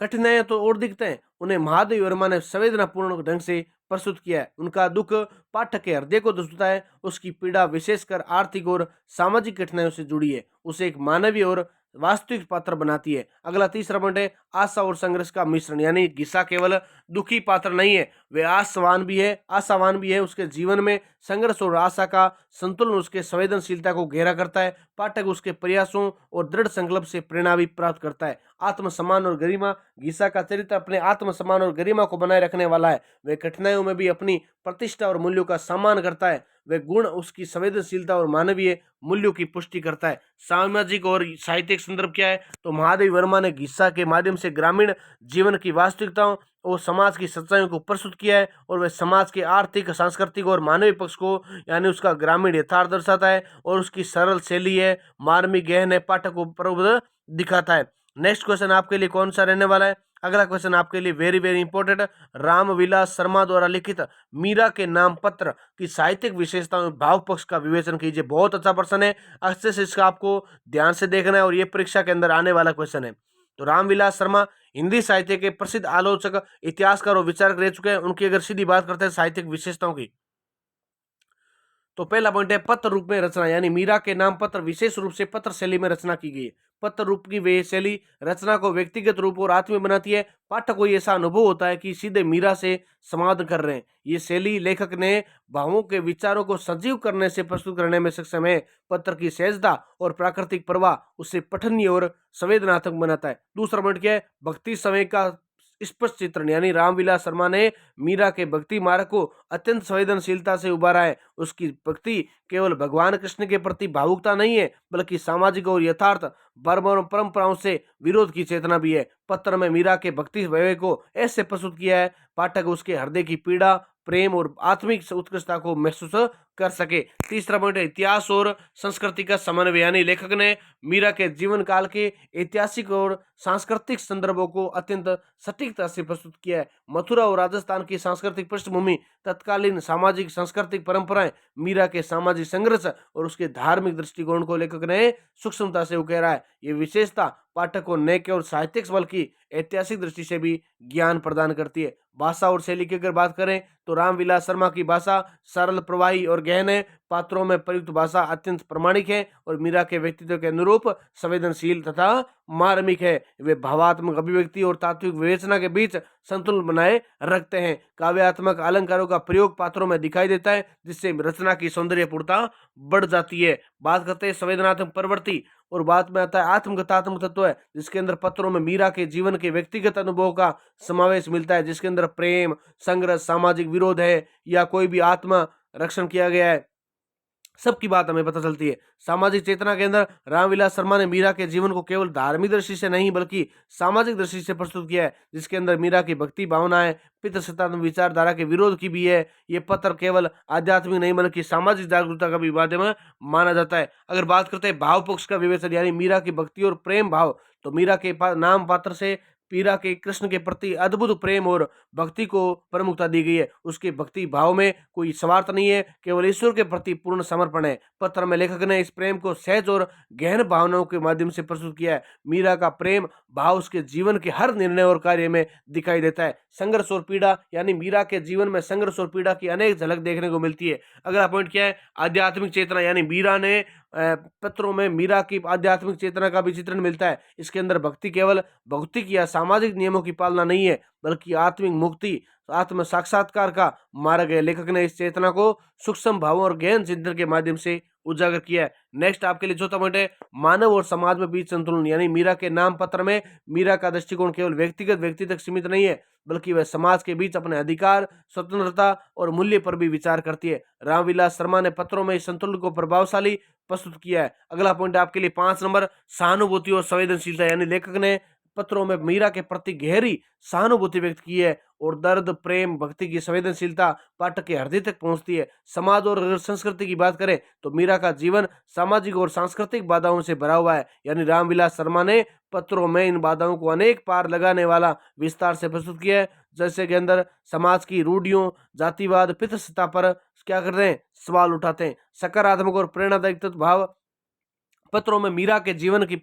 कठिनाइयां तो और दिखते हैं, उन्हें महादेव वर्मा ने संवेदनापूर्ण ढंग से प्रस्तुत किया है। उनका दुख पाठक के हृदय को दर्शाता है। उसकी पीड़ा विशेषकर आर्थिक और सामाजिक कठिनाइयों से जुड़ी है, उसे एक मानवीय और वास्तविक पात्र बनाती है। अगला तीसरा पॉइंट है आशा और संघर्ष का मिश्रण, यानी गीसा केवल दुखी पात्र नहीं है, वे आशावान भी है। उसके जीवन में संघर्ष और आशा का संतुलन उसके संवेदनशीलता को गहरा करता है। पाठक उसके प्रयासों और दृढ़ संकल्प से प्रेरणा भी प्राप्त करता है। आत्मसम्मान और गरिमा, गीसा का चरित्र अपने आत्मसम्मान और गरिमा को बनाए रखने वाला है। वह कठिनाइयों में भी अपनी प्रतिष्ठा और मूल्यों का सम्मान करता है। वह गुण उसकी संवेदनशीलता और मानवीय मूल्यों की पुष्टि करता है। सामाजिक और साहित्यिक संदर्भ क्या है? तो महादेव वर्मा ने गीसा के माध्यम से ग्रामीण जीवन की वास्तविकताओं और समाज की सच्चाइयों को प्रस्तुत किया है और वह समाज के आर्थिक, सांस्कृतिक और मानवीय पक्ष को, यानी उसका ग्रामीण यथार्थ दर्शाता है और उसकी सरल शैली है, मार्मिक गहन है, पाठक को प्रबुद्ध दिखाता है। नेक्स्ट क्वेश्चन आपके लिए कौन सा रहने वाला है? अगला क्वेश्चन आपके लिए very very important, Ramvilas Sharma द्वारा लिखित मीरा के नाम पत्र की साहित्यिक विशेषताओं और भाव पक्ष का विवेचन कीजिए। बहुत अच्छा प्रश्न है, अच्छे से इसका आपको ध्यान से देखना है और ये परीक्षा के अंदर आने वाला क्वेश्चन है। तो रामविलास शर्मा हिंदी साहित्य के प्रसिद्ध आलोचक, इतिहासकार और विचारक रह चुके हैं। उनकी अगर सीधी बात करते हैं साहित्यिक विशेषताओं की, तो पहला पॉइंट है पत्र रूप में रचना, यानी मीरा के नाम पत्र विशेष रूप से पत्र शैली में रचना की गई है। पत्र रूप की वे शैली रचना को व्यक्तिगत रूप और आत्मीय बनाती है। पाठक को ऐसा अनुभव होता है कि सीधे मीरा से संवाद कर रहे हैं। ये शैली लेखक ने भावों के विचारों को सजीव करने से प्रस्तुत करने में सक्षम है। पत्र की सहजता और प्राकृतिक प्रवाह उसे पठनीय और संवेदनात्मक बनाता है। दूसरा पॉइंट क्या है? भक्ति समय का स्पष्ट चित्रण, यानी रामविलास शर्मा ने मीरा के भक्ति मार्ग को अत्यंत संवेदनशीलता से उभारा है। उसकी भक्ति केवल भगवान कृष्ण के प्रति भावुकता नहीं है बल्कि सामाजिक और यथार्थ परंपराओं से विरोध की चेतना भी है। पत्र में मीरा के भक्ति वैभव को ऐसे प्रस्तुत किया है पाठक उसके हृदय की पीड़ा, प्रेम और आत्मिक उत्कृष्टता को महसूस कर सके। तीसरा पॉइंट है इतिहास और संस्कृति का समन्वय, यानी लेखक ने मीरा के जीवन काल के ऐतिहासिक और सांस्कृतिक संदर्भों को अत्यंत सटीकता से प्रस्तुत किया है। मथुरा और राजस्थान की सांस्कृतिक पृष्ठभूमि, तत्कालीन सामाजिक सांस्कृतिक परंपराएं, मीरा के सामाजिक संघर्ष और उसके धार्मिक दृष्टिकोण को लेखक ने सूक्ष्मता से उकेरा है। ये विशेषता पाठक को न केवल साहित्यिक बल्कि ऐतिहासिक दृष्टि से भी ज्ञान प्रदान करती है। भाषा और शैली की अगर बात करें तो रामविलास शर्मा की भाषा सरल, प्रवाही और गहन है। पात्रों में प्रयुक्त भाषा अत्यंत प्रामाणिक है और मीरा के व्यक्तित्व के अनुरूप संवेदनशील तथा मार्मिक है। वे भावात्मक अभिव्यक्ति और तात्विक विवेचना के बीच संतुलन बनाए रखते हैं। काव्यात्मक अलंकारों का प्रयोग पात्रों में दिखाई देता है जिससे रचना की सौंदर्यपूर्णता बढ़ जाती है। बात करते हैं संवेदनात्मक प्रवृत्ति और बात में आता है आत्मकथात्मक तत्व है, जिसके अंदर पत्रों में मीरा के जीवन के व्यक्तिगत अनुभव का समावेश मिलता है, जिसके अंदर प्रेम, संघर्ष, सामाजिक विरोध है या कोई भी आत्मा रक्षण किया गया है। सबकी बात हमें पता चलती है। सामाजिक चेतना के अंदर रामविलास शर्मा ने मीरा के जीवन को केवल धार्मिक दृष्टि से नहीं बल्कि सामाजिक दृष्टि से प्रस्तुत किया है, जिसके अंदर मीरा की भक्ति भावनाएं पितृसत्तात्मक विचारधारा के विरोध की भी है। ये पत्र केवल आध्यात्मिक नहीं बल्कि सामाजिक जागरूकता का भी माध्यम माना जाता है। अगर बात करते हैं भाव पक्ष का विवेचन यानी मीरा की भक्ति और प्रेम भाव, तो मीरा के नाम पात्र से पीरा के कृष्ण के प्रति अद्भुत प्रेम और भक्ति को प्रमुखता दी गई है। उसके भक्ति भाव में कोई स्वार्थ नहीं है, केवल ईश्वर के प्रति पूर्ण समर्पण है। पत्र में लेखक ने इस प्रेम को सहज और गहन भावनाओं के माध्यम से प्रस्तुत किया है। मीरा का प्रेम भाव उसके जीवन के हर निर्णय और कार्य में दिखाई देता है। संघर्ष और पीड़ा यानी मीरा के जीवन में संघर्ष और पीड़ा की अनेक झलक देखने को मिलती है। अगला पॉइंट क्या है? आध्यात्मिक चेतना यानी मीरा ने पत्रों में मीरा की आध्यात्मिक चेतना का भी चित्रण मिलता है। इसके अंदर भक्ति केवल भौतिक या सामाजिक नियमों की पालना नहीं है बल्कि आत्मिक मुक्ति आत्म साक्षात्कार का मार्ग है। लेखक ने इस चेतना को सूक्ष्म भावों और गहन चिंतन के माध्यम से उजागर किया है। नेक्स्ट आपके लिए चौथा पॉइंट है मानव और समाज में बीच संतुलन यानी मीरा के नाम पत्र में मीरा का दृष्टिकोण केवल व्यक्तिगत व्यक्ति तक सीमित नहीं है बल्कि वह समाज के बीच अपने अधिकार स्वतंत्रता और मूल्य पर भी विचार करती है। रामविलास शर्मा ने पत्रों में इस संतुलन को प्रभावशाली प्रस्तुत किया है। अगला पॉइंट आपके लिए 5 नंबर सहानुभूति और संवेदनशीलता यानी लेखक ने पत्रों में मीरा के प्रति गहरी सहानुभूति व्यक्त की है और दर्द प्रेम भक्ति की संवेदनशीलता पाठक के हृदय तक पहुंचती है। समाज और अगर संस्कृति की बात करें तो मीरा का जीवन सामाजिक और सांस्कृतिक बाधाओं से भरा हुआ है यानी रामविलास शर्मा ने पत्रों में इन बाधाओं को अनेक पार लगाने वाला विस्तार से प्रस्तुत किया है। जैसे के अंदर समाज की रूढ़ियों जातिवाद पितृसत्ता पर क्या करते हैं सवाल उठाते हैं। सकारात्मक और प्रेरणादायक भाव पत्रों में मीरा के जीवन की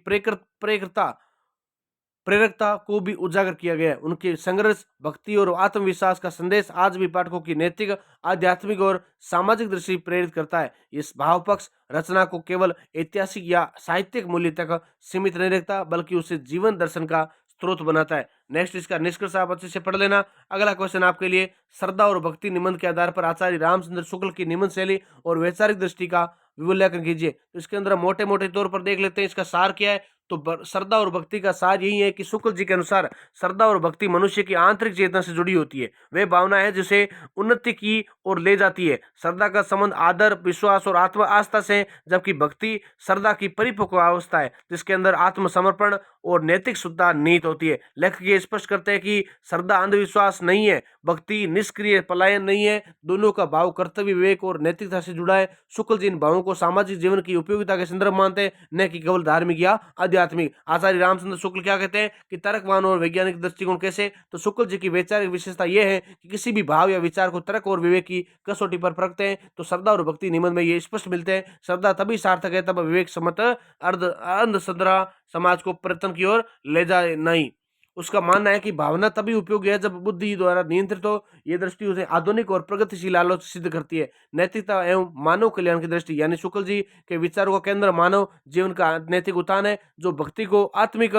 प्रेरकता को भी उजागर किया गया है। उनके संघर्ष भक्ति और आत्मविश्वास का संदेश आज भी पाठकों की नैतिक आध्यात्मिक और सामाजिक दृष्टि प्रेरित करता है। इस भाव पक्ष रचना को केवल ऐतिहासिक या साहित्यिक मूल्य तक सीमित नहीं रखता बल्कि उसे जीवन दर्शन का स्रोत बनाता है। नेक्स्ट इसका निष्कर्ष आप अच्छे से पढ़ लेना। अगला क्वेश्चन आपके लिए श्रद्धा और भक्ति निबंध के आधार पर आचार्य रामचंद्र शुक्ल की निबंध शैली और वैचारिक दृष्टि का विवल्याकरण कीजिए। तो इसके अंदर मोटे मोटे तौर पर देख लेते हैं इसका सार क्या है। तो श्रद्धा और भक्ति का सार यही है कि शुक्ल जी के अनुसार श्रद्धा और भक्ति मनुष्य की आंतरिक चेतना से जुड़ी होती है। वह भावना है जिसे उन्नति की ओर ले जाती है। श्रद्धा का संबंध आदर विश्वास और आत्म आस्था से, जबकि भक्ति श्रद्धा की परिपक्व अवस्था है जिसके अंदर आत्मसमर्पण और नैतिक शुद्धता निहित होती है। लेखक ये स्पष्ट करते हैं कि श्रद्धा अंधविश्वास नहीं है, भक्ति निष्क्रिय पलायन नहीं है, दोनों का भाव कर्तव्य विवेक और नैतिकता से जुड़ा है। शुक्ल जी इन भावों को सामाजिक जीवन की उपयोगिता के संदर्भ मानते हैं, न कि केवल धार्मिक या आध्यात्मिक। आचार्य रामचंद्र शुक्ल क्या कहते हैं कि तर्कवान और वैज्ञानिक दृष्टिकोण कैसे, तो शुक्ल जी की वैचारिक विशेषता यह है कि किसी भी भाव या विचार को तर्क और विवेक की कसौटी पर परखते हैं। तो श्रद्धा और भक्ति निबंध में ये स्पष्ट मिलते हैं। श्रद्धा तभी सार्थक है तब विवेक सम्मत अंधश्रद्धा समाज को परिवर्तन की ओर ले जाए नहीं। उसका मानना है कि भावना तभी उपयोगी है जब बुद्धि द्वारा नियंत्रित हो। ये दृष्टि उसे आधुनिक और प्रगतिशील आलोचना सिद्ध करती है। नैतिकता एवं मानव कल्याण की दृष्टि यानी शुक्ल जी के विचारों का केंद्र मानव जीवन का नैतिक उत्थान है जो भक्ति को आत्मिक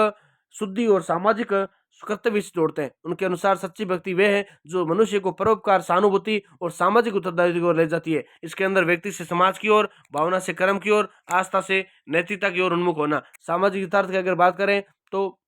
शुद्धि और सामाजिक कर्तव्य से जोड़ते हैं। उनके अनुसार सच्ची भक्ति वे है जो मनुष्य को परोपकार सहानुभूति और सामाजिक उत्तरदायित्व की ओर ले जाती है। इसके अंदर व्यक्ति से समाज की ओर, भावना से कर्म की ओर, आस्था से नैतिकता की ओर उन्मुख होना। सामाजिक यथार्थ की अगर बात करें तो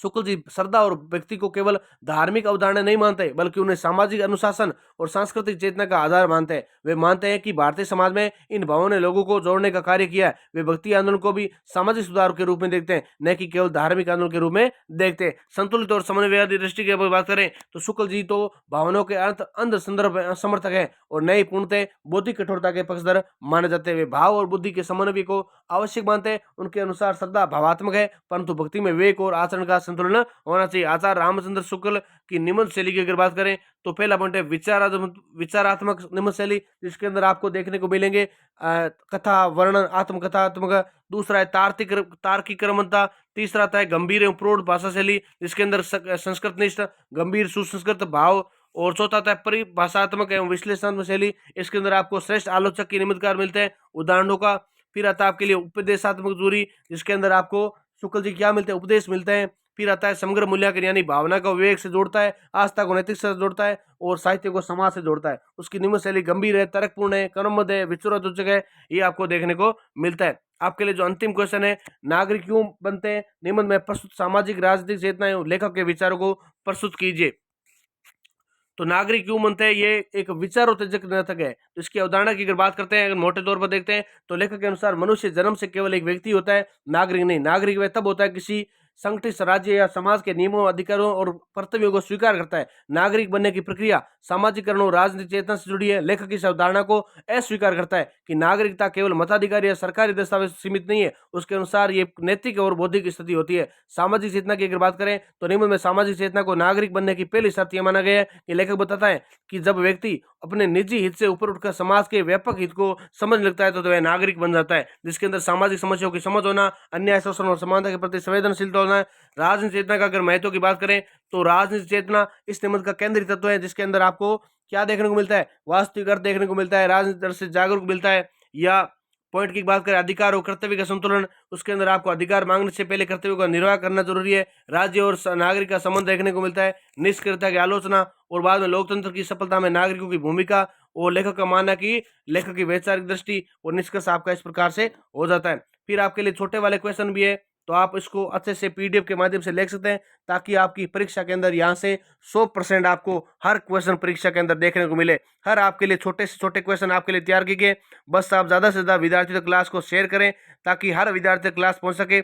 शुक्ल जी श्रद्धा और व्यक्ति को केवल धार्मिक अवधारणा नहीं मानते बल्कि उन्हें सामाजिक अनुशासन और सांस्कृतिक चेतना का आधार मानते हैं। वे मानते हैं कि भारतीय समाज में इन भावों ने लोगों को जोड़ने का कार्य किया है। वे भक्ति आंदोलन को भी सामाजिक सुधार के रूप में देखते हैं, न कि केवल धार्मिक आंदोलन के रूप में देखते हैं। संतुलित और समन्वयवादी दृष्टि की बात करें तो शुक्ल जी तो भावनाओं के अर्थ अंध संदर्भ समर्थक है और नई पूर्णतः बौद्धिक कठोरता के पक्षधर माने जाते हैं। वे भाव और बुद्धि के समन्वय को आवश्यक मानते हैं। उनके अनुसार श्रद्धा भावात्मक है परंतु भक्ति में विवेक और आचरण का संतुलन होना चाहिए। आचार्य रामचंद्र शुक्ल की निबंध शैली की अगर बात करें तो पहला पॉइंट है विचारात्मक निबंध शैली, जिसके अंदर आपको देखने को मिलेंगे कथा वर्णन आत्मकथात्मक। दूसरा है तार्किक क्रमता। तीसरा आता है गंभीर एवं प्रौढ़ भाषा शैली जिसके अंदर संस्कृतनिष्ठ गंभीर सुसंस्कृत भाव। और चौथा आता है परिभाषात्मक एवं विश्लेषणात्मक शैली। इसके अंदर आपको श्रेष्ठ आलोचक के निबंधकार मिलते हैं उदाहरणों का। फिर आता है आपके लिए उपदेशात्मक दूरी जिसके अंदर आपको शुक्ल जी क्या मिलते हैं उपदेश मिलते हैं। फिर आता है समग्र मूल्यांकन यानी भावना को विवेक से जोड़ता है, आस्था को नैतिक से जोड़ता है और साहित्य को समाज से जोड़ता है। उसकी निबंध शैली गंभीर है, तर्कपूर्ण है, क्रमबद्ध है, विचारोत्तेजक है, ये आपको देखने को मिलता है। आपके लिए जो अंतिम क्वेश्चन है नागरिक क्यों बनते हैं, निबंध में प्रस्तुत सामाजिक राजनीतिक चेतना एवं लेखक के विचारों को प्रस्तुत कीजिए। तो नागरिक क्यों बनते हैं, ये एक विचारोत्तेजक नाटक है। तो इसकी अवधारणा की अगर बात करते हैं, अगर मोटे तौर पर देखते हैं, तो लेखक के अनुसार मनुष्य जन्म से केवल एक व्यक्ति होता है, नागरिक नहीं। नागरिक वह तब होता है किसी संगठित राज्य या समाज के नियमों, अधिकारों और कर्तव्यों को स्वीकार करता है। नागरिक बनने की प्रक्रिया सामाजिकरण और राजनीतिक चेतना से जुड़ी है। लेखक इस अवधारणा को अस्वीकार करता है कि नागरिकता केवल मताधिकार या सरकारी दस्तावेज सीमित नहीं है। उसके अनुसार ये नैतिक और बौद्धिक स्थिति होती है। सामाजिक चेतना की अगर बात करें, तो निम्न में सामाजिक चेतना को नागरिक बनने की पहली शर्त यह माना गया है कि लेखक बताता है कि जब व्यक्ति अपने निजी हित से ऊपर उठकर समाज के व्यापक हित को समझने लगता है, तो वह नागरिक बन जाता है, जिसके अंदर सामाजिक समस्याओं की समझ होना, अन्याय, शोषण और समानता के प्रति संवेदनशीलता होना है। राजनीतिक चेतना का अगर महत्व की बात करें, तो राजनीतिक चेतना इस निबंध का केंद्रीय तत्व है, जिसके अंदर आपको क्या देखने को मिलता है, वास्तविक अर्थ देखने को मिलता है, राजनीतिक अर्थ से जागरूक मिलता है। या पॉइंट की बात करें, अधिकार और कर्तव्य का संतुलन, उसके अंदर आपको अधिकार मांगने से पहले कर्तव्य का निर्वाह करना जरूरी है। राज्य और नागरिक का संबंध देखने को मिलता है, निष्क्रियता की आलोचना, और बाद में लोकतंत्र की सफलता में नागरिकों की भूमिका। और लेखक का मानना कि लेखक की वैचारिक दृष्टि और निष्कर्ष आपका इस प्रकार से हो जाता है। फिर आपके लिए छोटे वाले क्वेश्चन भी है, तो आप इसको अच्छे से पीडीएफ के माध्यम से लिख सकते हैं, ताकि आपकी परीक्षा के अंदर यहाँ से 100% आपको हर क्वेश्चन परीक्षा के अंदर देखने को मिले। हर आपके लिए छोटे से छोटे क्वेश्चन आपके लिए तैयार किए गए। बस आप ज़्यादा से ज़्यादा विद्यार्थियों तक क्लास को शेयर करें, ताकि हर विद्यार्थी तक क्लास पहुँच सके।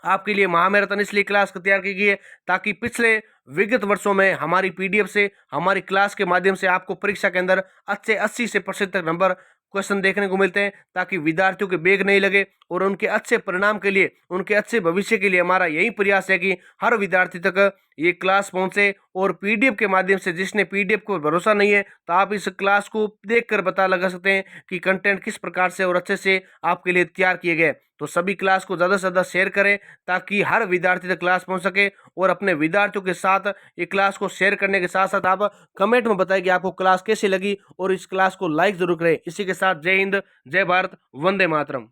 आपके लिए महामैराथन इसलिए क्लास तैयार की गई है, ताकि पिछले विगत वर्षों में हमारी पीडीएफ से, हमारी क्लास के माध्यम से आपको परीक्षा के अंदर अच्छे 80 से % तक नंबर क्वेश्चन देखने को मिलते हैं, ताकि विद्यार्थियों के बैग नहीं लगे। और उनके अच्छे परिणाम के लिए, उनके अच्छे भविष्य के लिए हमारा यही प्रयास है कि हर विद्यार्थी तक ये क्लास पहुंचे। और पीडीएफ के माध्यम से, जिसने पीडीएफ को भरोसा नहीं है, तो आप इस क्लास को देखकर पता लगा सकते हैं कि कंटेंट किस प्रकार से और अच्छे से आपके लिए तैयार किए गए। तो सभी क्लास को ज़्यादा से ज़्यादा शेयर करें, ताकि हर विद्यार्थी तक क्लास पहुंच सके। और अपने विद्यार्थियों के साथ ये क्लास को शेयर करने के साथ साथ आप कमेंट में बताएं कि आपको क्लास कैसी लगी, और इस क्लास को लाइक जरूर करें। इसी के साथ जय हिंद, जय भारत, वंदे मातरम।